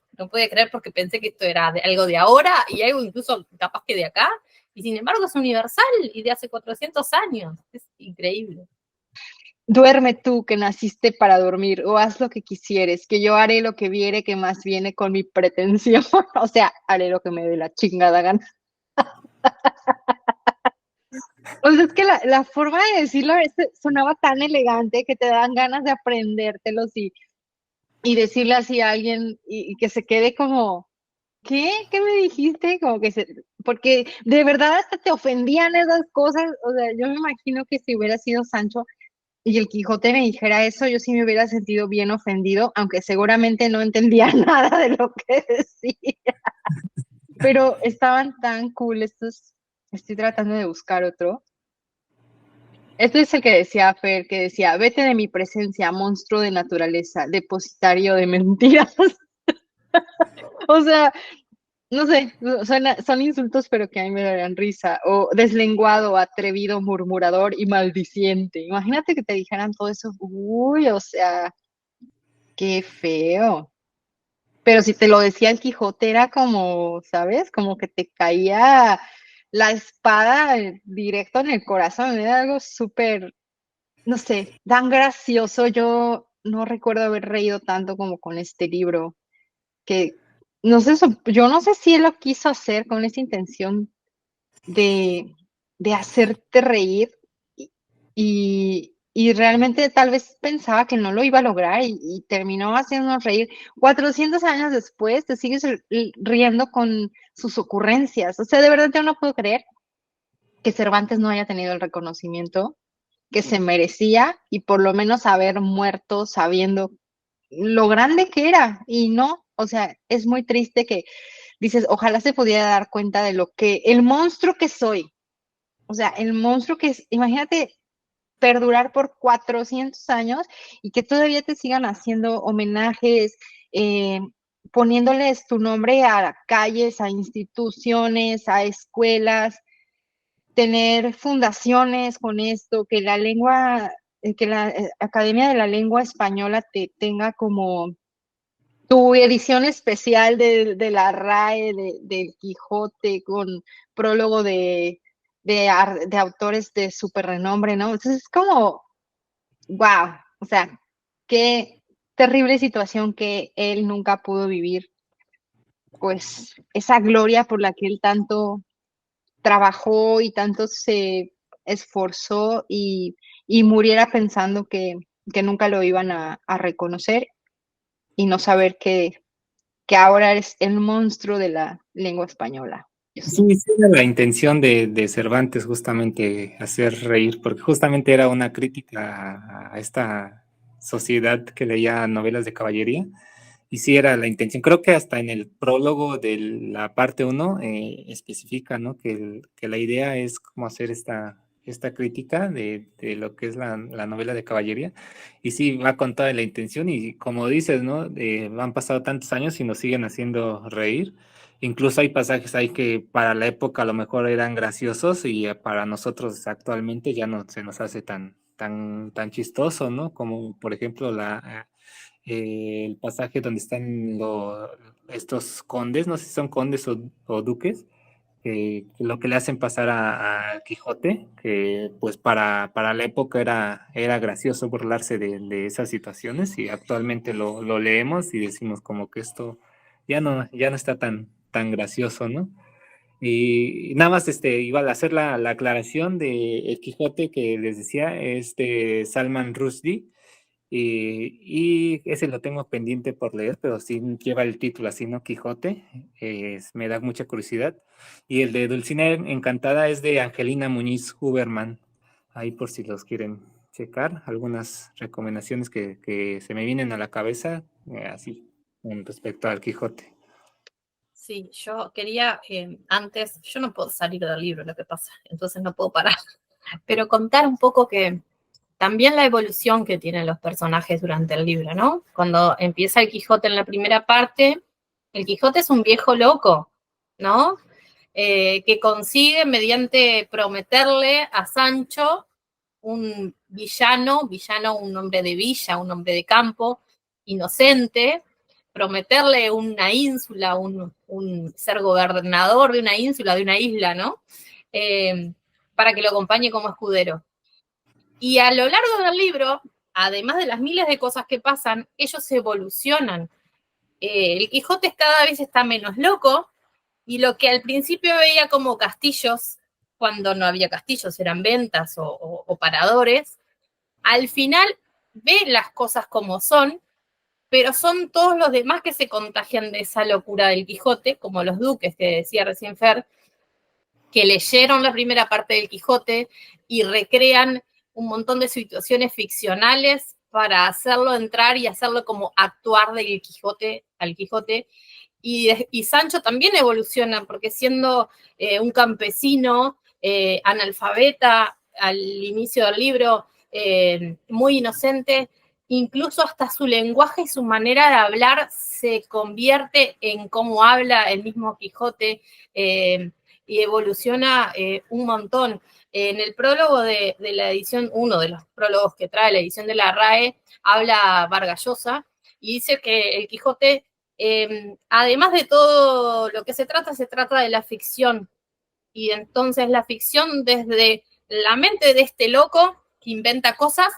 B: porque pensé que esto era algo de ahora y algo incluso capaz que de acá. Y sin embargo es universal y de hace 400 años. Es increíble.
C: Duerme tú, que naciste para dormir, o haz lo que quisieres, que yo haré lo que viere, que más viene con mi pretensión. O sea, haré lo que me dé la chingada gana. O sea, es que la forma de decirlo a veces sonaba tan elegante que te dan ganas de aprendértelos y decirle así a alguien y que se quede como, ¿qué? ¿Qué me dijiste? Como que porque de verdad hasta te ofendían esas cosas. O sea, yo me imagino que si hubiera sido Sancho y el Quijote me dijera eso, yo sí me hubiera sentido bien ofendido, aunque seguramente no entendía nada de lo que decía. Pero estaban tan cool estos. Estoy tratando de buscar otro. Este es el que decía Fer, que decía, vete de mi presencia, monstruo de naturaleza, depositario de mentiras. O sea, no sé, son insultos, pero que a mí me darían risa. O deslenguado, atrevido, murmurador y maldiciente. Imagínate que te dijeran todo eso. Uy, o sea, qué feo. Pero si te lo decía el Quijote, era como, ¿sabes? Como que te caía la espada directo en el corazón. Era algo súper, no sé, tan gracioso. Yo no recuerdo haber reído tanto como con este libro, que no sé, yo no sé si él lo quiso hacer con esa intención de, de hacerte reír y realmente tal vez pensaba que no lo iba a lograr y terminó haciéndonos reír. 400 años después te sigues riendo con sus ocurrencias. O sea, de verdad yo no puedo creer que Cervantes no haya tenido el reconocimiento que se merecía y por lo menos haber muerto sabiendo lo grande que era y no, o sea, es muy triste que dices, ojalá se pudiera dar cuenta de lo que, el monstruo que soy, o sea, el monstruo que es, imagínate perdurar por 400 años y que todavía te sigan haciendo homenajes, eh, poniéndoles tu nombre a calles, a instituciones, a escuelas, tener fundaciones con esto, que la lengua, que la Academia de la Lengua Española te tenga como tu edición especial de la RAE, del Quijote, con prólogo de autores de súper renombre, ¿no? Entonces es como, wow, o sea, qué terrible situación que él nunca pudo vivir, pues esa gloria por la que él tanto trabajó y tanto se esforzó y muriera pensando que nunca lo iban a reconocer y no saber que ahora es el monstruo de la lengua española. Dios
D: Sí,
C: mío.
D: sí era la intención de Cervantes justamente hacer reír, porque justamente era una crítica a esta sociedad que leía novelas de caballería, y sí era la intención. Creo que hasta en el prólogo de la parte uno especifica, ¿no? Que la idea es como hacer esta crítica de lo que es la novela de caballería, y sí, va con toda la intención, y como dices, ¿no? Han pasado tantos años y nos siguen haciendo reír. Incluso hay pasajes ahí que para la época a lo mejor eran graciosos y para nosotros actualmente ya no se nos hace tan chistoso, ¿no? Como por ejemplo el pasaje donde están estos condes, no sé si son condes o duques, que lo que le hacen pasar a Quijote, que pues para la época era gracioso burlarse de esas situaciones y actualmente lo leemos y decimos como que esto ya no está tan gracioso, ¿no? Y nada más iba a hacer la aclaración de El Quijote que les decía, es de Salman Rushdie, y ese lo tengo pendiente por leer, pero sí lleva el título así, ¿no? Quijote, me da mucha curiosidad. Y el de Dulcinea Encantada es de Angelina Muñiz Huberman, ahí por si los quieren checar, algunas recomendaciones que se me vienen a la cabeza, así, con respecto al Quijote.
B: Sí, yo quería antes, yo no puedo salir del libro, lo que pasa, entonces no puedo parar, pero contar un poco que también la evolución que tienen los personajes durante el libro, ¿no? Cuando empieza el Quijote en la primera parte, el Quijote es un viejo loco, ¿no? Que consigue mediante prometerle a Sancho un villano, un hombre de villa, un hombre de campo, inocente, prometerle una ínsula, un ser gobernador de una ínsula, de una isla, ¿no? Para que lo acompañe como escudero. Y a lo largo del libro, además de las miles de cosas que pasan, ellos evolucionan. El Quijote cada vez está menos loco y lo que al principio veía como castillos, cuando no había castillos, eran ventas o paradores, al final ve las cosas como son pero son todos los demás que se contagian de esa locura del Quijote, como los duques que decía recién Fer, que leyeron la primera parte del Quijote y recrean un montón de situaciones ficcionales para hacerlo entrar y hacerlo como actuar del Quijote al Quijote. Y Sancho también evoluciona, porque siendo un campesino analfabeta al inicio del libro, muy inocente, incluso hasta su lenguaje y su manera de hablar se convierte en cómo habla el mismo Quijote, y evoluciona un montón. En el prólogo de la edición, uno de los prólogos que trae la edición de la RAE, habla Vargas Llosa y dice que el Quijote, además de todo lo que se trata de la ficción. Y entonces la ficción desde la mente de este loco que inventa cosas,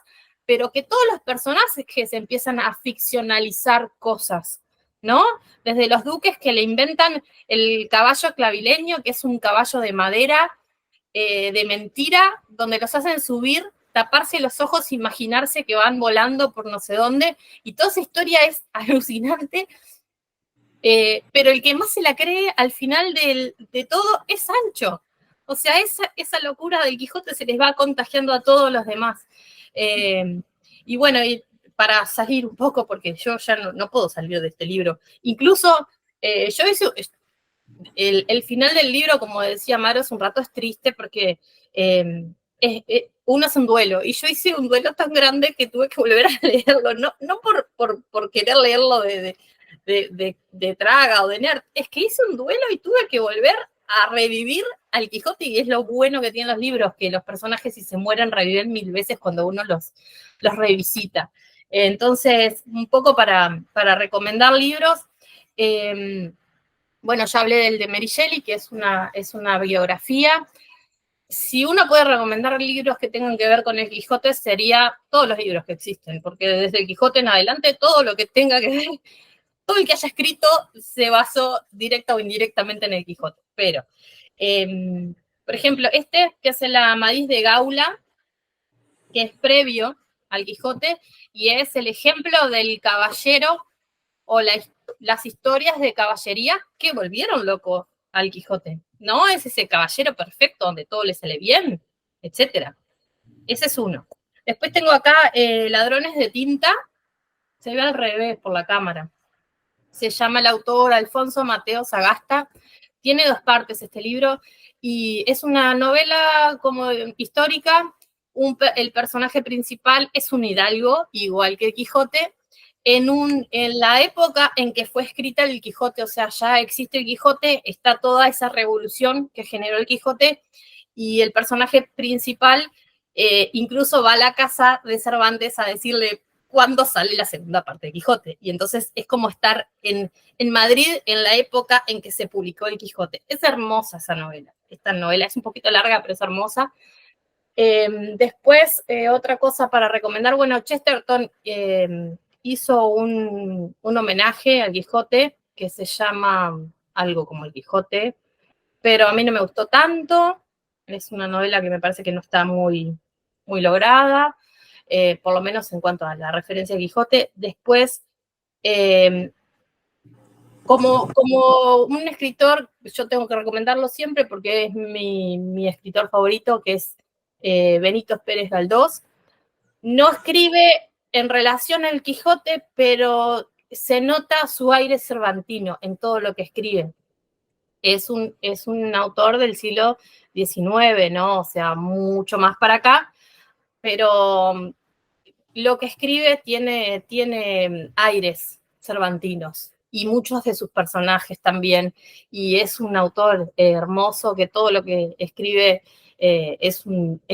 B: pero que todos los personajes que se empiezan a ficcionalizar cosas, ¿no? Desde los duques que le inventan el caballo clavileño, que es un caballo de madera, de mentira, donde los hacen subir, taparse los ojos, imaginarse que van volando por no sé dónde, y toda esa historia es alucinante, pero el que más se la cree al final de todo es Sancho. O sea, esa locura del Quijote se les va contagiando a todos los demás. Y bueno, y para salir un poco, porque yo ya no puedo salir de este libro, incluso yo hice el final del libro, como decía Maro hace un rato, es triste porque uno hace un duelo, y yo hice un duelo tan grande que tuve que volver a leerlo, no por querer leerlo de traga o de nerd, es que hice un duelo y tuve que volver a revivir al Quijote, y es lo bueno que tienen los libros, que los personajes, si se mueren, reviven 1000 veces cuando uno los revisita. Entonces, un poco para recomendar libros, bueno, ya hablé del de Mary Shelley, que es una biografía. Si uno puede recomendar libros que tengan que ver con el Quijote, sería todos los libros que existen, porque desde el Quijote en adelante, todo lo que tenga que ver, todo el que haya escrito se basó directa o indirectamente en el Quijote. Pero, por ejemplo, que es el Amadís de Gaula, que es previo al Quijote, y es el ejemplo del caballero o las historias de caballería que volvieron loco al Quijote. No es ese caballero perfecto donde todo le sale bien, etcétera. Ese es uno. Después tengo acá Ladrones de Tinta. Se ve al revés por la cámara. Se llama el autor Alfonso Mateo Sagasta. Tiene 2 partes este libro y es una novela como histórica. El personaje principal es un hidalgo, igual que el Quijote, en la época en que fue escrita el Quijote, o sea, ya existe el Quijote, está toda esa revolución que generó el Quijote, y el personaje principal incluso va a la casa de Cervantes a decirle cuándo sale la segunda parte de Quijote. Y entonces es como estar en Madrid en la época en que se publicó el Quijote. Es hermosa esa novela. Esta novela es un poquito larga, pero es hermosa. Después, otra cosa para recomendar, bueno, Chesterton hizo un homenaje al Quijote que se llama algo como el Quijote, pero a mí no me gustó tanto. Es una novela que me parece que no está muy, muy lograda, por lo menos en cuanto a la referencia al Quijote. Después, como un escritor, yo tengo que recomendarlo siempre porque es mi escritor favorito, que es Benito Pérez Galdós. No escribe en relación al Quijote, pero se nota su aire cervantino en todo lo que escribe. Es un autor del siglo XIX, ¿no? O sea, mucho más para acá, pero lo que escribe tiene aires cervantinos, y muchos de sus personajes también, y es un autor hermoso, que todo lo que escribe es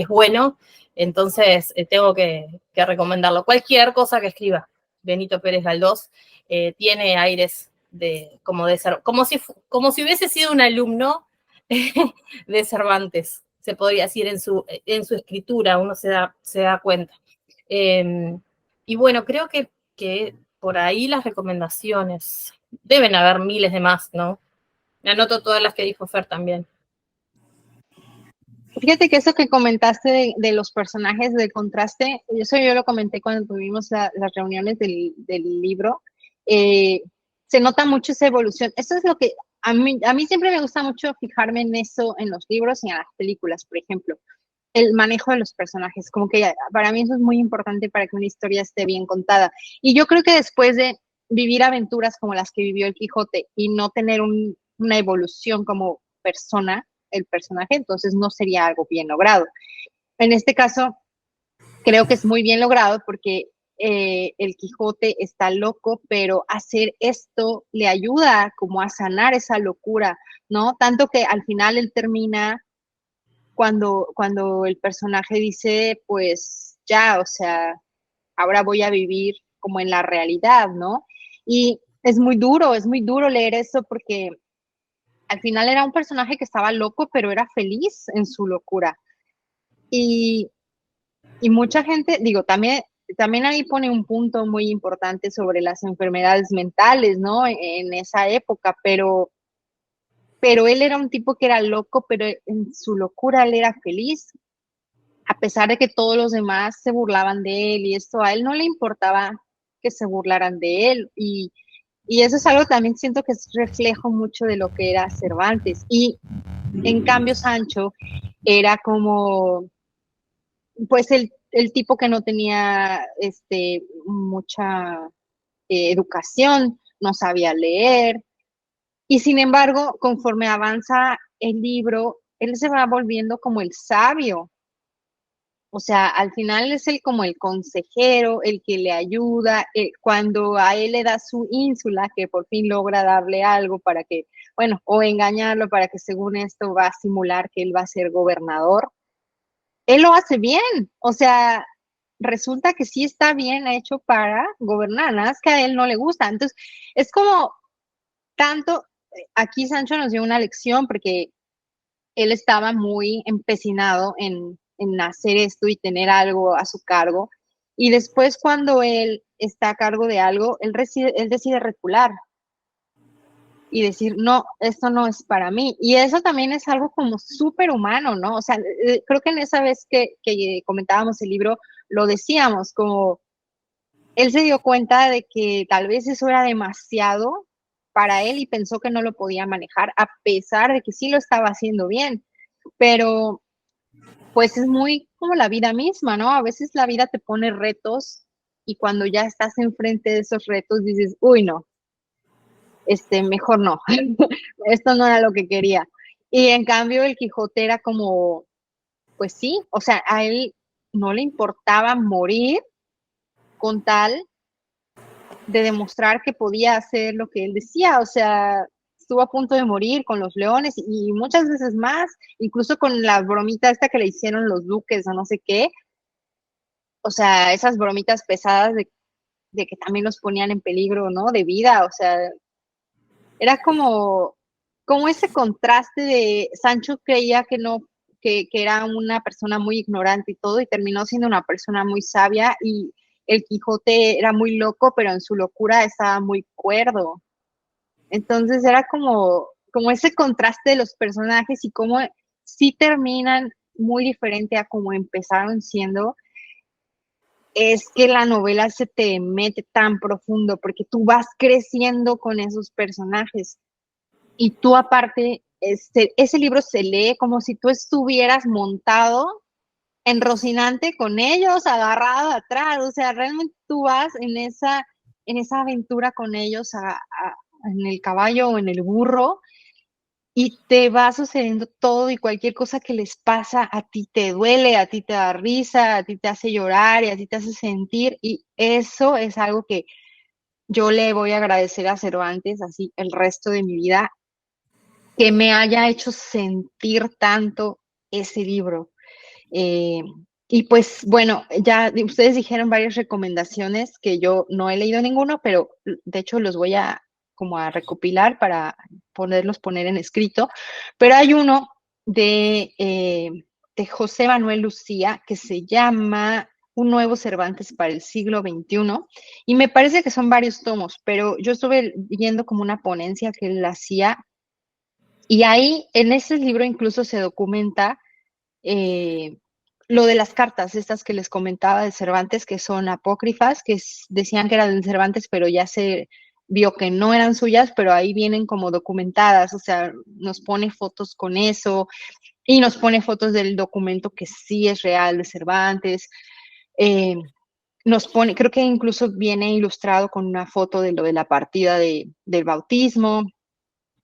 B: bueno, entonces tengo que recomendarlo. Cualquier cosa que escriba Benito Pérez Galdós tiene aires como si hubiese sido un alumno de Cervantes, se podría decir, en su escritura, uno se da cuenta. Y bueno, creo que por ahí las recomendaciones. Deben haber miles de más, ¿no? Me anoto todas las que dijo Fer también.
C: Fíjate que eso que comentaste de los personajes de contraste, eso yo lo comenté cuando tuvimos las reuniones del libro, eh, se nota mucho esa evolución. Eso es lo que a mí siempre me gusta mucho fijarme en eso en los libros y en las películas, por ejemplo, el manejo de los personajes, como que para mí eso es muy importante para que una historia esté bien contada. Y yo creo que después de vivir aventuras como las que vivió el Quijote y no tener una evolución como persona, el personaje, entonces no sería algo bien logrado. En este caso, creo que es muy bien logrado porque el Quijote está loco, pero hacer esto le ayuda como a sanar esa locura, ¿no? Tanto que al final él termina cuando el personaje dice, pues ya, o sea, ahora voy a vivir como en la realidad, ¿no? Y es muy duro leer eso porque al final era un personaje que estaba loco, pero era feliz en su locura. Y, y mucha gente, digo, también ahí pone un punto muy importante sobre las enfermedades mentales, ¿no? En esa época, pero él era un tipo que era loco, pero en su locura él era feliz, a pesar de que todos los demás se burlaban de él y esto a él no le importaba que se burlaran de él. Y eso es algo también siento que es reflejo mucho de lo que era Cervantes. Y en cambio Sancho era como, pues el tipo que no tenía mucha educación, no sabía leer. Y sin embargo, conforme avanza el libro, él se va volviendo como el sabio. O sea, al final es el como el consejero, el que le ayuda, cuando a él le da su ínsula, que por fin logra darle algo para que, bueno, o engañarlo para que según esto va a simular que él va a ser gobernador, él lo hace bien, o sea, resulta que sí está bien hecho para gobernar, nada más que a él no le gusta. Entonces, es como tanto, aquí Sancho nos dio una lección porque él estaba muy empecinado en hacer esto y tener algo a su cargo. Y después cuando él está a cargo de algo, él decide recular y decir, no, esto no es para mí. Y eso también es algo como súper humano, ¿no? O sea, creo que en esa vez que comentábamos el libro, lo decíamos, como él se dio cuenta de que tal vez eso era demasiado para él y pensó que no lo podía manejar, a pesar de que sí lo estaba haciendo bien. Pero pues es muy como la vida misma, ¿no? A veces la vida te pone retos y cuando ya estás enfrente de esos retos dices, uy, no, mejor no, esto no era lo que quería. Y en cambio el Quijote era como, pues sí, o sea, a él no le importaba morir con tal de demostrar que podía hacer lo que él decía, o sea, estuvo a punto de morir con los leones y muchas veces más, incluso con la bromita esta que le hicieron los duques o no sé qué, o sea, esas bromitas pesadas de que también los ponían en peligro, ¿no? De vida, o sea, era como ese contraste de Sancho creía que no, que era una persona muy ignorante y todo, y terminó siendo una persona muy sabia, y el Quijote era muy loco, pero en su locura estaba muy cuerdo. Entonces era como ese contraste de los personajes y cómo sí terminan muy diferente a como empezaron siendo. Es que la novela se te mete tan profundo porque tú vas creciendo con esos personajes y tú aparte, ese libro se lee como si tú estuvieras montado en Rocinante con ellos, agarrado atrás, o sea, realmente tú vas en esa aventura con ellos en el caballo o en el burro y te va sucediendo todo y cualquier cosa que les pasa a ti te duele, a ti te da risa, a ti te hace llorar y a ti te hace sentir, y eso es algo que yo le voy a agradecer a Cervantes así el resto de mi vida, que me haya hecho sentir tanto ese libro. Eh, y pues bueno, ya ustedes dijeron varias recomendaciones que yo no he leído ninguno, pero de hecho los voy a como a recopilar para poderlos poner en escrito. Pero hay uno de José Manuel Lucía que se llama Un nuevo Cervantes para el siglo XXI, y me parece que son varios tomos, pero yo estuve viendo como una ponencia que él hacía, y ahí en ese libro incluso se documenta lo de las cartas, estas que les comentaba de Cervantes, que son apócrifas, que decían que eran de Cervantes, pero ya se vio que no eran suyas, pero ahí vienen como documentadas, o sea, nos pone fotos con eso y nos pone fotos del documento que sí es real de Cervantes. Nos pone, creo que incluso viene ilustrado con una foto de lo de la partida del bautismo.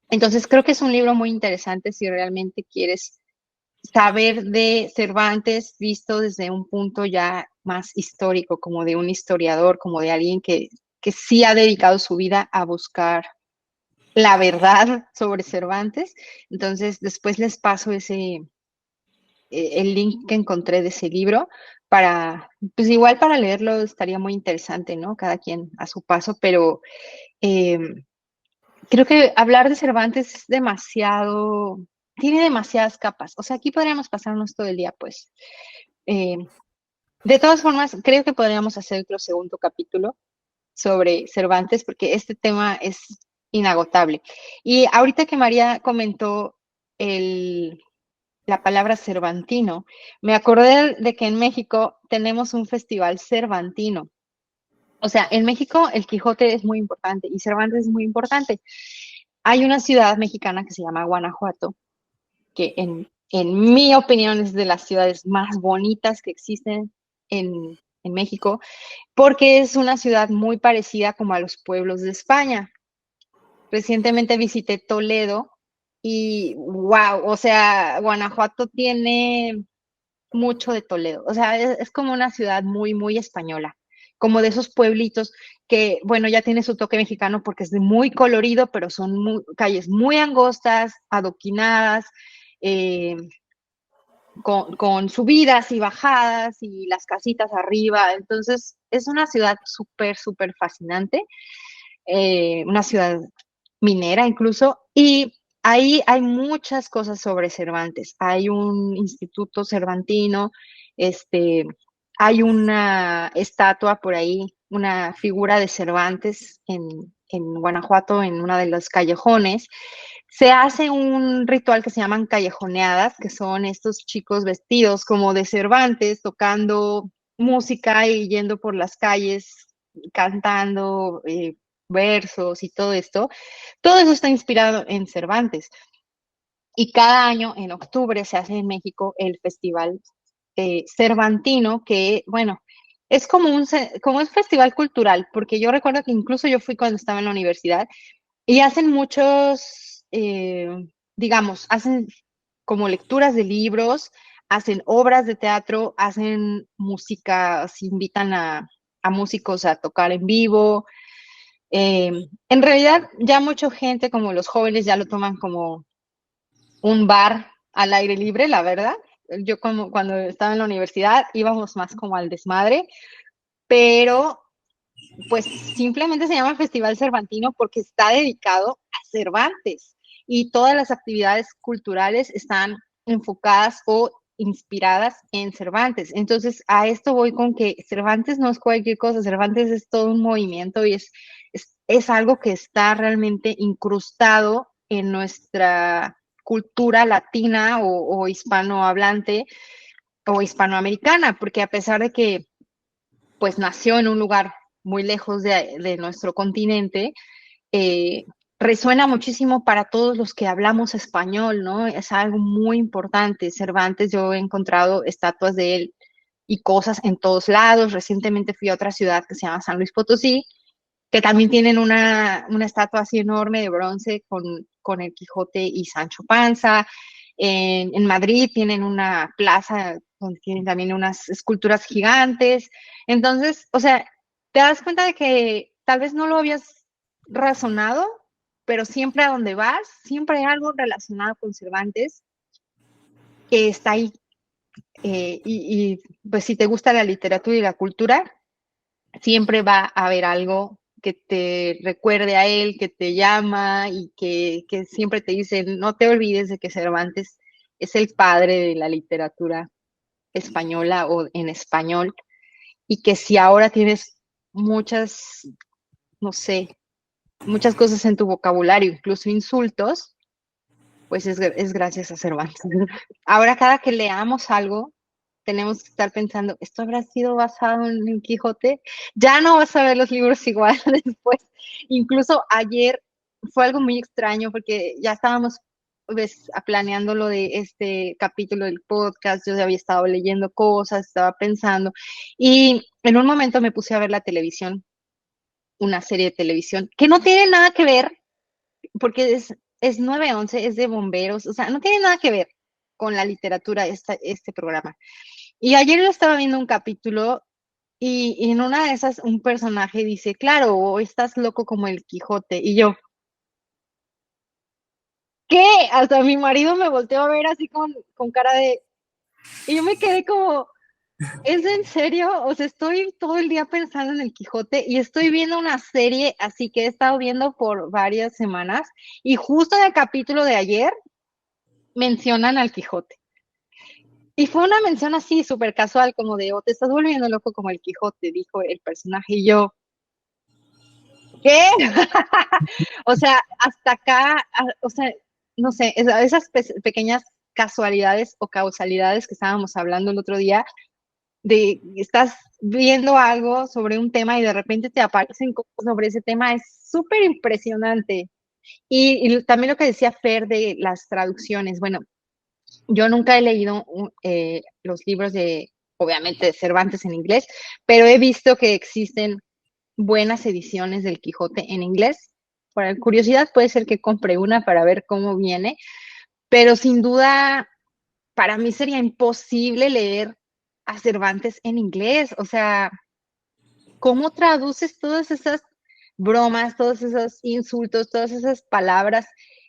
C: Entonces creo que es un libro muy interesante si realmente quieres saber de Cervantes visto desde un punto ya más histórico, como de un historiador, como de alguien que sí ha dedicado su vida a buscar la verdad sobre Cervantes. Entonces después les paso el link que encontré de ese libro para, pues igual para leerlo estaría muy interesante, ¿no? Cada quien a su paso, pero eh, creo que hablar de Cervantes es demasiado, tiene demasiadas capas. O sea, aquí podríamos pasarnos todo el día, pues. Eh, de todas formas, creo que podríamos hacer otro segundo capítulo sobre Cervantes, porque este tema es inagotable. Y ahorita que María comentó la palabra cervantino, me acordé de que en México tenemos un festival cervantino. O sea, en México el Quijote es muy importante y Cervantes es muy importante. Hay una ciudad mexicana que se llama Guanajuato, que en mi opinión es de las ciudades más bonitas que existen en México, porque es una ciudad muy parecida como a los pueblos de España. Recientemente visité Toledo y wow, o sea, Guanajuato tiene mucho de Toledo. O sea, es como una ciudad muy, muy española, como de esos pueblitos que, bueno, ya tiene su toque mexicano porque es de muy colorido, pero son calles muy angostas, adoquinadas, eh, con subidas y bajadas y las casitas arriba. Entonces, es una ciudad súper, súper fascinante, una ciudad minera incluso, y ahí hay muchas cosas sobre Cervantes. Hay un instituto cervantino, hay una estatua por ahí, una figura de Cervantes en Guanajuato, en uno de los callejones. Se hace un ritual que se llaman callejoneadas, que son estos chicos vestidos como de Cervantes, tocando música y yendo por las calles, cantando versos y todo esto. Todo eso está inspirado en Cervantes. Y cada año, en octubre, se hace en México el Festival Cervantino, que, bueno, es como un festival cultural, porque yo recuerdo que incluso yo fui cuando estaba en la universidad y hacen muchos, digamos, hacen como lecturas de libros, hacen obras de teatro, hacen música, se invitan a músicos a tocar en vivo. En realidad, ya mucha gente, como los jóvenes, ya lo toman como un bar al aire libre, la verdad. Yo como cuando estaba en la universidad íbamos más como al desmadre, pero pues simplemente se llama Festival Cervantino porque está dedicado a Cervantes y todas las actividades culturales están enfocadas o inspiradas en Cervantes. Entonces, a esto voy con que Cervantes no es cualquier cosa, Cervantes es todo un movimiento y es algo que está realmente incrustado en nuestra cultura latina o hispanohablante o hispanoamericana, porque a pesar de que pues nació en un lugar muy lejos de nuestro continente, resuena muchísimo para todos los que hablamos español, ¿no? Es algo muy importante. Cervantes, yo he encontrado estatuas de él y cosas en todos lados. Recientemente fui a otra ciudad que se llama San Luis Potosí, que también tienen una estatua así enorme de bronce con el Quijote y Sancho Panza. En Madrid tienen una plaza donde tienen también unas esculturas gigantes. Entonces, o sea, te das cuenta de que tal vez no lo habías razonado, pero siempre a donde vas, siempre hay algo relacionado con Cervantes que está ahí. Y pues si te gusta la literatura y la cultura, siempre va a haber algo que te recuerde a él, que te llama y que siempre te dice, no te olvides de que Cervantes es el padre de la literatura española o en español, y que si ahora tienes muchas, no sé, muchas cosas en tu vocabulario, incluso insultos, Pues es gracias a Cervantes. Ahora cada que leamos algo, tenemos que estar pensando, ¿esto habrá sido basado en el Quijote? Ya no vas a ver los libros igual después. Incluso ayer fue algo muy extraño porque ya estábamos planeando lo de este capítulo del podcast, yo ya había estado leyendo cosas, estaba pensando, y en un momento me puse a ver la televisión, una serie de televisión, que no tiene nada que ver, porque es 911, es de bomberos, o sea, no tiene nada que ver con la literatura este programa. Y ayer yo estaba viendo un capítulo y en una de esas un personaje dice, claro, hoy estás loco como el Quijote. Y yo, ¿qué? Hasta mi marido me volteó a ver así con cara de... Y yo me quedé como, ¿es en serio? O sea, estoy todo el día pensando en el Quijote y estoy viendo una serie así que he estado viendo por varias semanas y justo en el capítulo de ayer mencionan al Quijote. Y fue una mención así súper casual, como de, oh, te estás volviendo loco como el Quijote, dijo el personaje. Y yo, ¿qué? O sea, hasta acá, o sea, no sé, esas pequeñas casualidades o causalidades que estábamos hablando el otro día, de estás viendo algo sobre un tema y de repente te aparecen cosas sobre ese tema, es súper impresionante. Y también lo que decía Fer de las traducciones, bueno, yo nunca he leído los libros obviamente, de Cervantes en inglés, pero he visto que existen buenas ediciones del Quijote en inglés. Por curiosidad, puede ser que compre una para ver cómo viene, pero sin duda, para mí sería imposible leer a Cervantes en inglés. O sea, ¿cómo traduces todas esas bromas, todos esos insultos, todas esas palabras?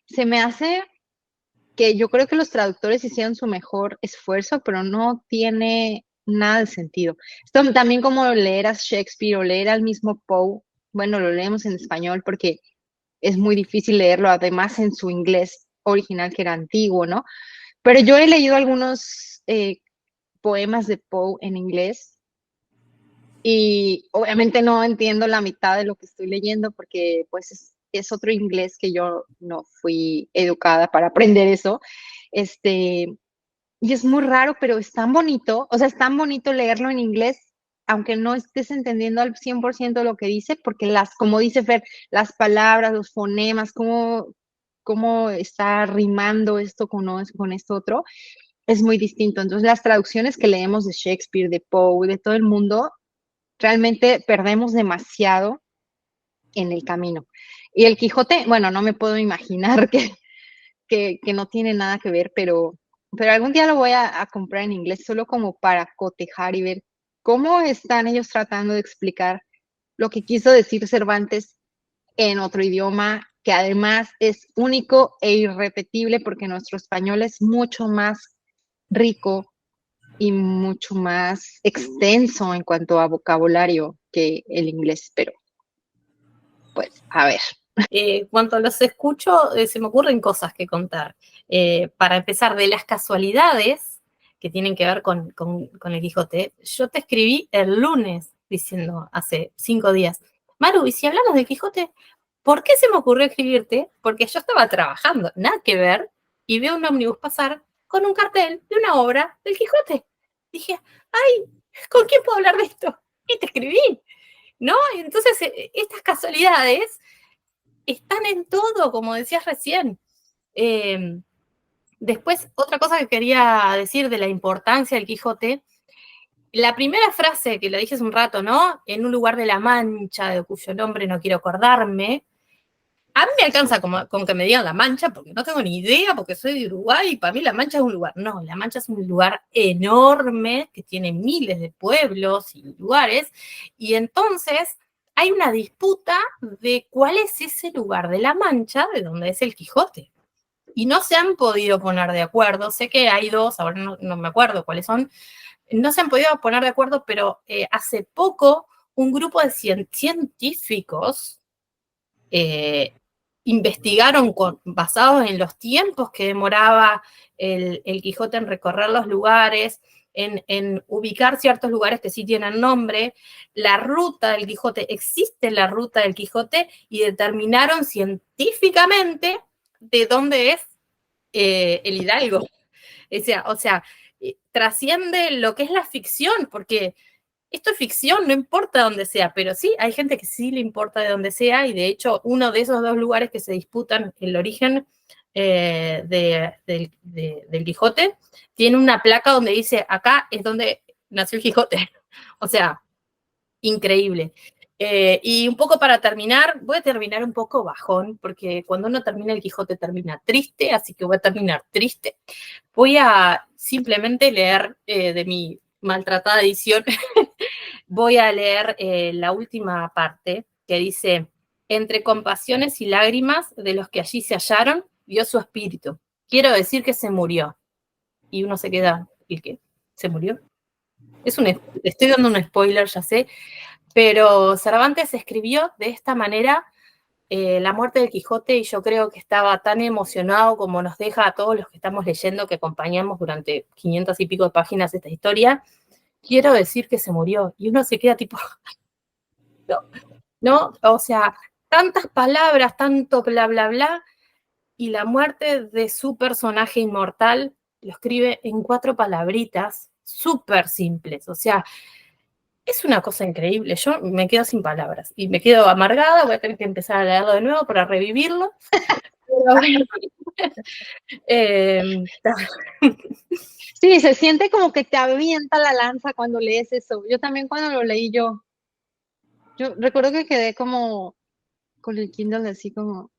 C: Se me hace que yo creo que los traductores hicieron su mejor esfuerzo, pero no tiene nada de sentido. Esto también como leer a Shakespeare o leer al mismo Poe, bueno, lo leemos en español porque es muy difícil leerlo, además en su inglés original que era antiguo, ¿no? Pero yo he leído algunos poemas de Poe en inglés y obviamente no entiendo la mitad de lo que estoy leyendo porque pues es otro inglés que yo no fui educada para aprender eso. Y es muy raro, pero es tan bonito, o sea, es tan bonito leerlo en inglés, aunque no estés entendiendo al 100% lo que dice, porque como dice Fer, las palabras, los fonemas, cómo está rimando esto con esto otro, es muy distinto. Entonces, las traducciones que leemos de Shakespeare, de Poe, de todo el mundo, realmente perdemos demasiado en el camino. Y el Quijote, bueno, no me puedo imaginar que no tiene nada que ver, pero algún día lo voy a comprar en inglés solo como para cotejar y ver cómo están ellos tratando de explicar lo que quiso decir Cervantes en otro idioma que además es único e irrepetible porque nuestro español es mucho más rico y mucho más extenso en cuanto a vocabulario que el inglés, pero pues a ver.
B: Cuando los escucho, se me ocurren cosas que contar. Para empezar, de las casualidades que tienen que ver con el Quijote, yo te escribí el lunes diciendo, hace 5 días, Maru, ¿y si hablamos del Quijote? ¿Por qué se me ocurrió escribirte? Porque yo estaba trabajando, nada que ver, y veo un ómnibus pasar con un cartel de una obra del Quijote. Dije, ay, ¿con quién puedo hablar de esto? Y te escribí, ¿no? Entonces, estas casualidades están en todo, como decías recién. Después, otra cosa que quería decir de la importancia del Quijote, la primera frase que la dije hace un rato, ¿no? En un lugar de la Mancha, de cuyo nombre no quiero acordarme, a mí me alcanza con que me digan La Mancha, porque no tengo ni idea, porque soy de Uruguay, y para mí La Mancha es un lugar. No, La Mancha es un lugar enorme, que tiene miles de pueblos y lugares, y entonces hay una disputa de cuál es ese lugar de La Mancha de donde es el Quijote. Y no se han podido poner de acuerdo. Sé que hay dos, ahora no me acuerdo cuáles son. No se han podido poner de acuerdo, pero hace poco un grupo de científicos investigaron basados en los tiempos que demoraba el Quijote en recorrer los lugares, en ubicar ciertos lugares que sí tienen nombre, la ruta del Quijote, existe la ruta del Quijote y determinaron científicamente de dónde es el Hidalgo. O sea, trasciende lo que es la ficción, porque esto es ficción, no importa dónde sea, pero sí, hay gente que sí le importa de dónde sea, y de hecho uno de esos dos lugares que se disputan el origen del Quijote, tiene una placa donde dice, acá es donde nació el Quijote. O sea, increíble. Y un poco para terminar, voy a terminar un poco bajón, porque cuando uno termina el Quijote termina triste, así que voy a terminar triste. Voy a simplemente leer de mi maltratada edición, voy a leer la última parte que dice, entre compasiones y lágrimas de los que allí se hallaron, dio su espíritu. Quiero decir que se murió. Y uno se queda, ¿y qué? ¿Se murió? Estoy dando un spoiler, ya sé, pero Cervantes escribió de esta manera la muerte del Quijote, y yo creo que estaba tan emocionado como nos deja a todos los que estamos leyendo, que acompañamos durante 500 y pico de páginas esta historia. Quiero decir que se murió, y uno se queda tipo, ¿no? O sea, tantas palabras, tanto bla, bla, bla, y la muerte de su personaje inmortal lo escribe en 4 palabritas súper simples. O sea, es una cosa increíble. Yo me quedo sin palabras y me quedo amargada. Voy a tener que empezar a leerlo de nuevo para revivirlo. Pero bueno,
C: Sí, se siente como que te avienta la lanza cuando lees eso. Yo también cuando lo leí yo recuerdo que quedé como con el Kindle así como,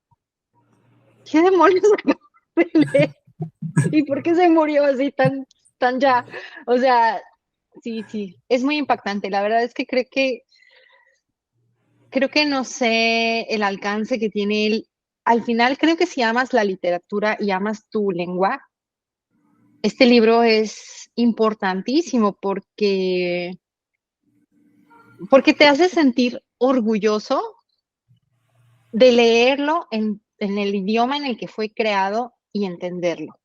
C: ¿qué demonios acabo de leer? ¿Y por qué se murió así tan ya? O sea, sí, es muy impactante. La verdad es que creo que no sé el alcance que tiene él. Al final, creo que si amas la literatura y amas tu lengua, este libro es importantísimo porque te hace sentir orgulloso de leerlo en el idioma en el que fue creado y entenderlo.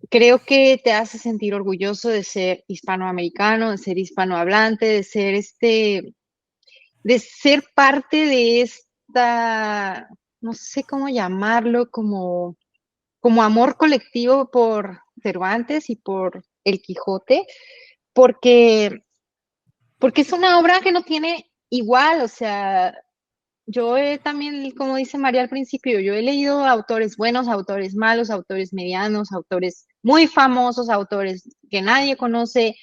C: Creo que te hace sentir orgulloso de ser hispanoamericano, de ser hispanohablante, de ser parte de esta, no sé cómo llamarlo, como amor colectivo por Cervantes y por El Quijote, porque es una obra que no tiene igual. O sea, yo también, como dice María al principio, yo he leído autores buenos, autores malos, autores medianos, autores muy famosos, autores que nadie conoce,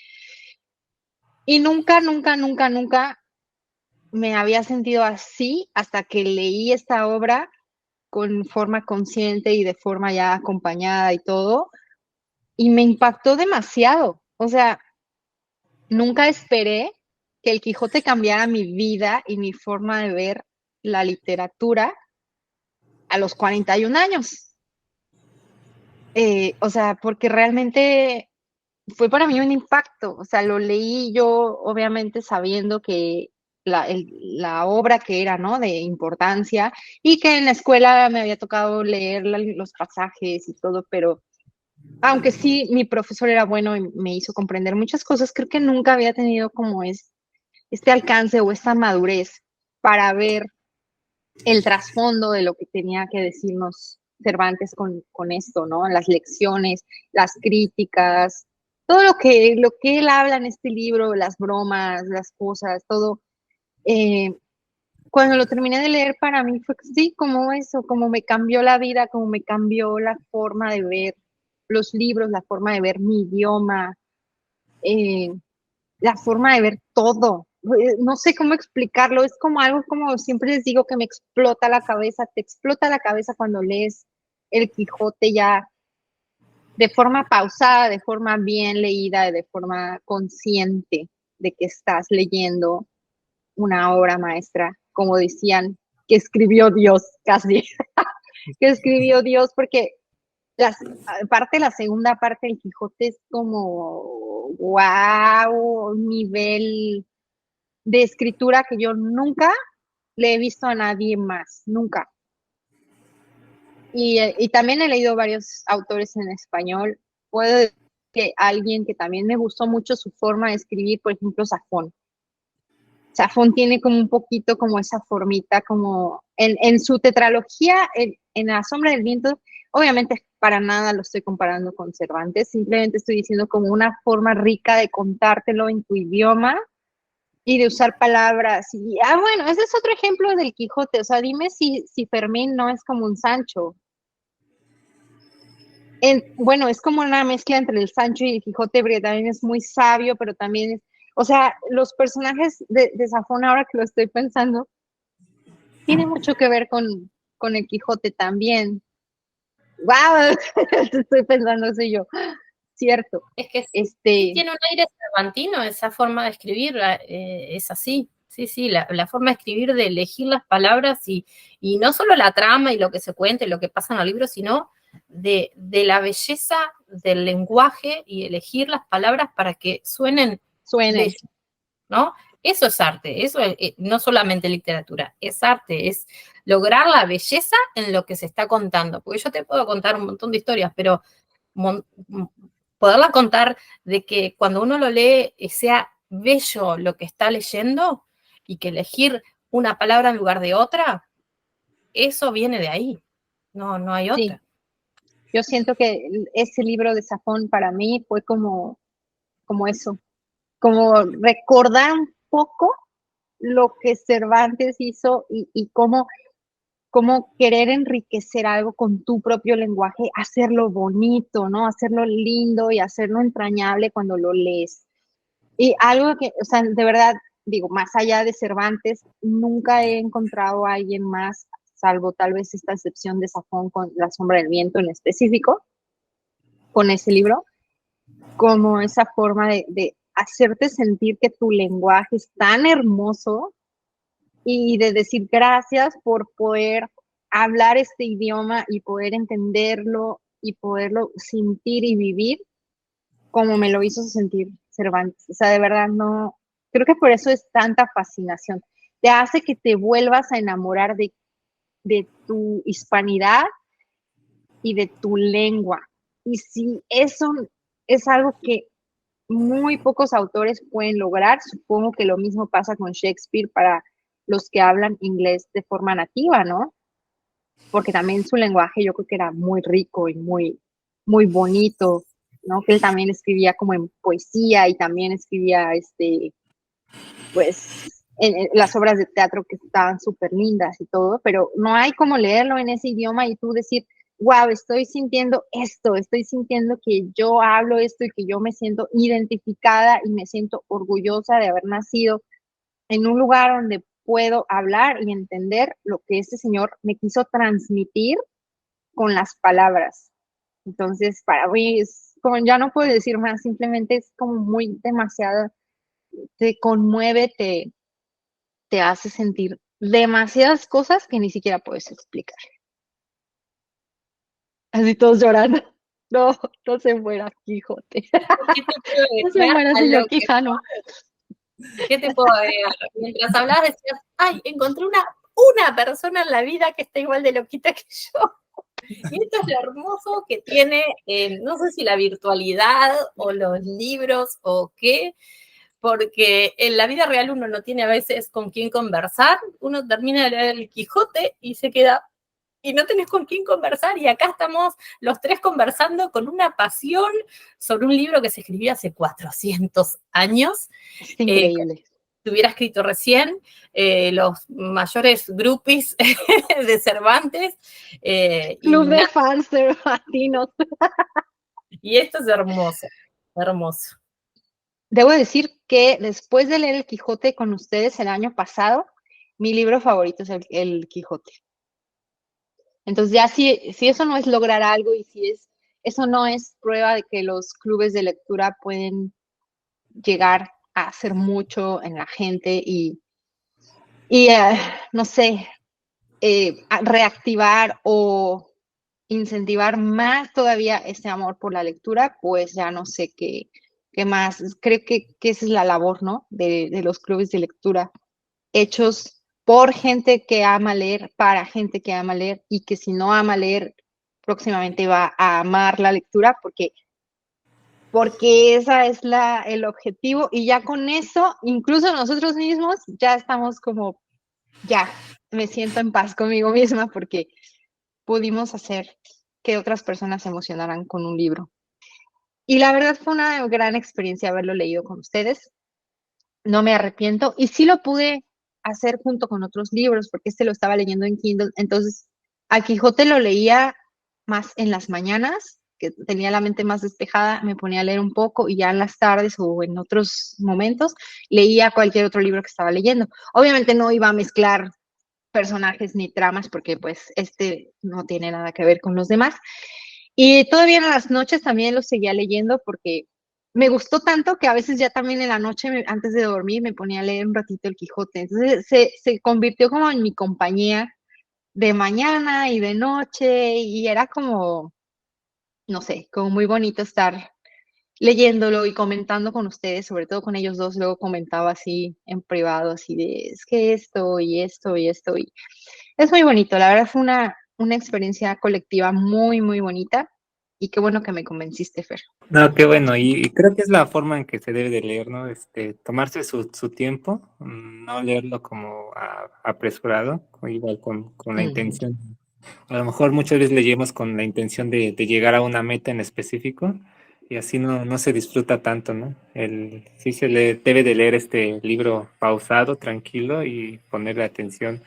C: y nunca, nunca, nunca, nunca me había sentido así hasta que leí esta obra con forma consciente y de forma ya acompañada y todo, y me impactó demasiado. O sea, nunca esperé que El Quijote cambiara mi vida y mi forma de ver la literatura a los 41 años. O sea, porque realmente fue para mí un impacto. O sea, lo leí yo obviamente sabiendo que la obra que era, ¿no? De importancia, y que en la escuela me había tocado leer los pasajes y todo, pero aunque sí mi profesor era bueno y me hizo comprender muchas cosas, creo que nunca había tenido como este alcance o esta madurez para ver el trasfondo de lo que tenía que decirnos Cervantes con esto, ¿no? Las lecciones, las críticas, todo lo que él habla en este libro, las bromas, las cosas, todo. Cuando lo terminé de leer, para mí fue sí, como eso, como me cambió la vida, como me cambió la forma de ver los libros, la forma de ver mi idioma, eh, la forma de ver todo. No sé cómo explicarlo, es como algo, como siempre les digo, que me explota la cabeza. Te explota la cabeza cuando lees El Quijote ya de forma pausada, de forma bien leída, de forma consciente de que estás leyendo una obra maestra, como decían, que escribió Dios, casi, que escribió Dios, porque la segunda parte del Quijote es como, wow, un nivel de escritura que yo nunca le he visto a nadie más, nunca. Y también he leído varios autores en español. Puedo decir que alguien que también me gustó mucho su forma de escribir, por ejemplo, Safón. Safón tiene como un poquito como esa formita, como en su tetralogía, en La sombra del viento, Obviamente para nada lo estoy comparando con Cervantes, simplemente estoy diciendo como una forma rica de contártelo en tu idioma y de usar palabras. Y, bueno, ese es otro ejemplo del Quijote. O sea, dime si Fermín no es como un Sancho. Bueno, es como una mezcla entre el Sancho y el Quijote, porque también es muy sabio, pero también es, o sea, los personajes de Zafón, ahora que lo estoy pensando, tiene mucho que ver con el Quijote también. ¡Wow! Estoy pensando eso yo. Cierto.
B: Es que sí tiene un aire cervantino esa forma de escribir, es así. Sí, la forma de escribir, de elegir las palabras y no solo la trama y lo que se cuenta y lo que pasa en el libro, sino de la belleza del lenguaje y elegir las palabras para que suenen bellas, ¿no? Eso es arte, eso es, no solamente literatura, es arte, es lograr la belleza en lo que se está contando. Porque yo te puedo contar un montón de historias, pero poderla contar de que cuando uno lo lee sea bello lo que está leyendo y que elegir una palabra en lugar de otra, eso viene de ahí, no hay otra.
C: Sí. Yo siento que ese libro de Zafón para mí fue como eso, como recordar un poco lo que Cervantes hizo y cómo querer enriquecer algo con tu propio lenguaje, hacerlo bonito, ¿no? Hacerlo lindo y hacerlo entrañable cuando lo lees. Y algo que, o sea, de verdad, digo, más allá de Cervantes, nunca he encontrado a alguien más, salvo tal vez esta excepción de Zafón con La sombra del viento en específico, con ese libro, como esa forma de hacerte sentir que tu lenguaje es tan hermoso y de decir gracias por poder hablar este idioma y poder entenderlo y poderlo sentir y vivir como me lo hizo sentir Cervantes. O sea, de verdad no, creo que por eso es tanta fascinación. Te hace que te vuelvas a enamorar de tu hispanidad y de tu lengua. Y si eso es algo que muy pocos autores pueden lograr, supongo que lo mismo pasa con Shakespeare para los que hablan inglés de forma nativa, ¿no? Porque también su lenguaje yo creo que era muy rico y muy, muy bonito, ¿no? Que él también escribía como en poesía y también escribía, pues, en las obras de teatro que estaban súper lindas y todo, pero no hay como leerlo en ese idioma y tú decir, wow, estoy sintiendo esto, estoy sintiendo que yo hablo esto y que yo me siento identificada y me siento orgullosa de haber nacido en un lugar donde puedo hablar y entender lo que este señor me quiso transmitir con las palabras. Entonces, para mí es como, ya no puedo decir más, simplemente es como muy demasiado, te conmueve, te hace sentir demasiadas cosas que ni siquiera puedes explicar. Así todos llorando. No, no se muera Quijote. No se muera, señor Quijano.
B: ¿Qué te puedo agregar? Mientras hablabas decías, ay, encontré una persona en la vida que está igual de loquita que yo. Y esto es lo hermoso que tiene, no sé si la virtualidad o los libros o qué, porque en la vida real uno no tiene a veces con quién conversar, uno termina de leer el Quijote y se queda, y no tenés con quién conversar, y acá estamos los tres conversando con una pasión sobre un libro que se escribió hace 400 años.
C: Es increíble.
B: Que hubiera escrito recién, los mayores groupies de Cervantes.
C: Club de fans cervantinos.
B: Y esto es hermoso, hermoso.
C: Debo decir que después de leer El Quijote con ustedes el año pasado, mi libro favorito es el Quijote. Entonces ya si eso no es lograr algo y si eso no es prueba de que los clubes de lectura pueden llegar a hacer mucho en la gente y no sé, reactivar o incentivar más todavía ese amor por la lectura, pues ya no sé qué más. Creo que esa es la labor, ¿no? De los clubes de lectura, hechos por gente que ama leer, para gente que ama leer y que si no ama leer, próximamente va a amar la lectura porque esa es el objetivo y ya con eso, incluso nosotros mismos ya estamos como, ya, me siento en paz conmigo misma porque pudimos hacer que otras personas se emocionaran con un libro. Y la verdad fue una gran experiencia haberlo leído con ustedes. No me arrepiento. Y sí lo pude hacer junto con otros libros, porque lo estaba leyendo en Kindle. Entonces, al Quijote lo leía más en las mañanas, que tenía la mente más despejada, me ponía a leer un poco y ya en las tardes o en otros momentos leía cualquier otro libro que estaba leyendo. Obviamente no iba a mezclar personajes ni tramas porque pues no tiene nada que ver con los demás. Y todavía en las noches también lo seguía leyendo porque me gustó tanto que a veces ya también en la noche, antes de dormir, me ponía a leer un ratito el Quijote. Entonces se convirtió como en mi compañía de mañana y de noche y era como, no sé, como muy bonito estar leyéndolo y comentando con ustedes, sobre todo con ellos dos. Luego comentaba así en privado, así de, es que esto y esto y esto. Y es muy bonito, la verdad fue una experiencia colectiva muy, muy bonita. Y qué bueno que me convenciste, Fer.
D: No, qué bueno, y creo que es la forma en que se debe de leer, ¿no? Tomarse su tiempo, no leerlo como apresurado, igual con la intención. A lo mejor muchas veces leemos con la intención de llegar a una meta en específico y así no se disfruta tanto, ¿no? Sí debe de leer este libro pausado, tranquilo y ponerle atención.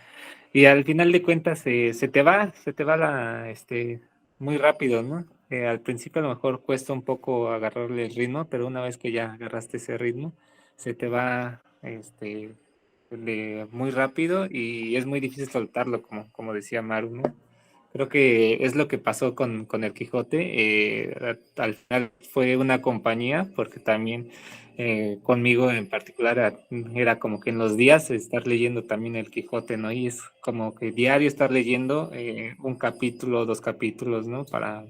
D: Y al final de cuentas se te va muy rápido, ¿no? Al principio a lo mejor cuesta un poco agarrarle el ritmo, pero una vez que ya agarraste ese ritmo, se te va muy rápido y es muy difícil soltarlo, como decía Maru, ¿no? Creo que es lo que pasó con el Quijote. Al final fue una compañía, porque también conmigo en particular era como que en los días estar leyendo también el Quijote, ¿no? Y es como que diario estar leyendo un capítulo, dos capítulos, ¿no? Para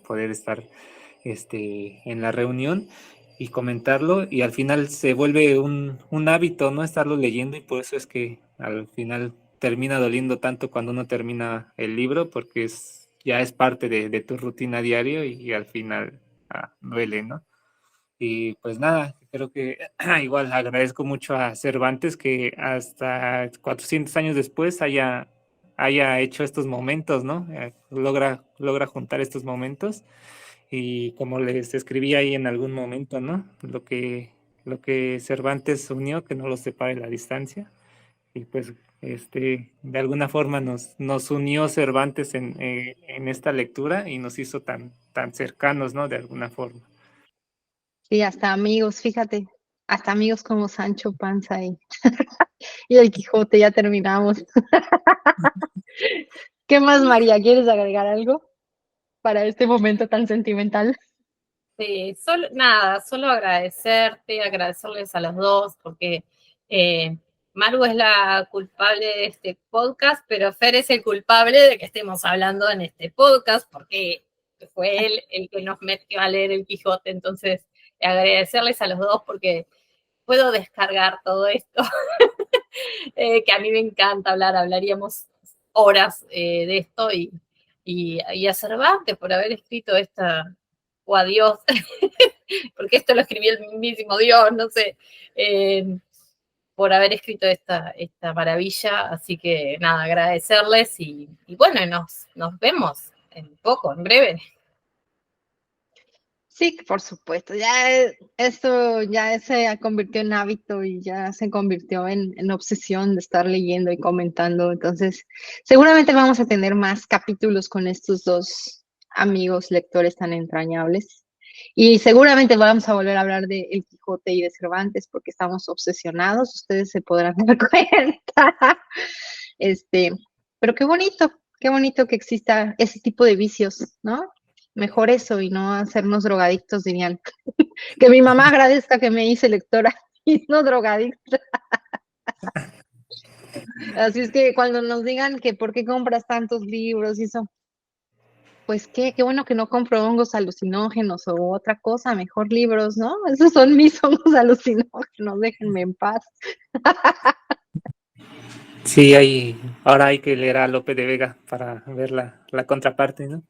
D: poder estar en la reunión y comentarlo, y al final se vuelve un hábito, ¿no? Estarlo leyendo, y por eso es que al final termina doliendo tanto cuando uno termina el libro, porque ya es parte de tu rutina diario y al final duele, ¿no? Y pues nada, creo que igual agradezco mucho a Cervantes que hasta 400 años después haya hecho estos momentos, ¿no? Logra juntar estos momentos y como les escribí ahí en algún momento, ¿no? Lo que Cervantes unió, que no lo separe la distancia. Y pues de alguna forma nos unió Cervantes en esta lectura y nos hizo tan cercanos, ¿no? De alguna forma.
C: Sí, hasta amigos, fíjate, hasta amigos como Sancho Panza y el Quijote, ya terminamos. ¿Qué más, María? ¿Quieres agregar algo para este momento tan sentimental?
B: Sí, solo agradecerles a los dos, porque Maru es la culpable de este podcast, pero Fer es el culpable de que estemos hablando en este podcast, porque fue él el que nos metió a leer el Quijote. Entonces, agradecerles a los dos porque puedo descargar todo esto, que a mí me encanta hablaríamos horas de esto, y a Cervantes por haber escrito o a Dios, porque esto lo escribió el mismísimo Dios, no sé, por haber escrito esta maravilla. Así que nada, agradecerles y bueno, nos vemos en breve.
C: Sí, por supuesto. Esto ya se convirtió en hábito y ya se convirtió en obsesión de estar leyendo y comentando. Entonces, seguramente vamos a tener más capítulos con estos dos amigos lectores tan entrañables. Y seguramente vamos a volver a hablar de El Quijote y de Cervantes porque estamos obsesionados. Ustedes se podrán dar cuenta. Este, pero qué bonito que exista ese tipo de vicios, ¿no? Mejor eso y no hacernos drogadictos, dirían. Que mi mamá agradezca que me hice lectora y no drogadicta. Así es que cuando nos digan que por qué compras tantos libros y eso, pues qué bueno que no compro hongos alucinógenos o otra cosa, mejor libros, ¿no? Esos son mis hongos alucinógenos, déjenme en paz.
D: Sí, ahora hay que leer a Lope de Vega para ver la contraparte, ¿no?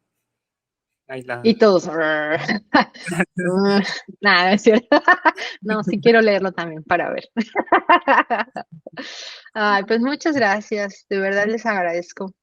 D: Ahí
C: Y todos, nada, es cierto. No, sí quiero leerlo también para ver. Ay, pues muchas gracias, de verdad les agradezco.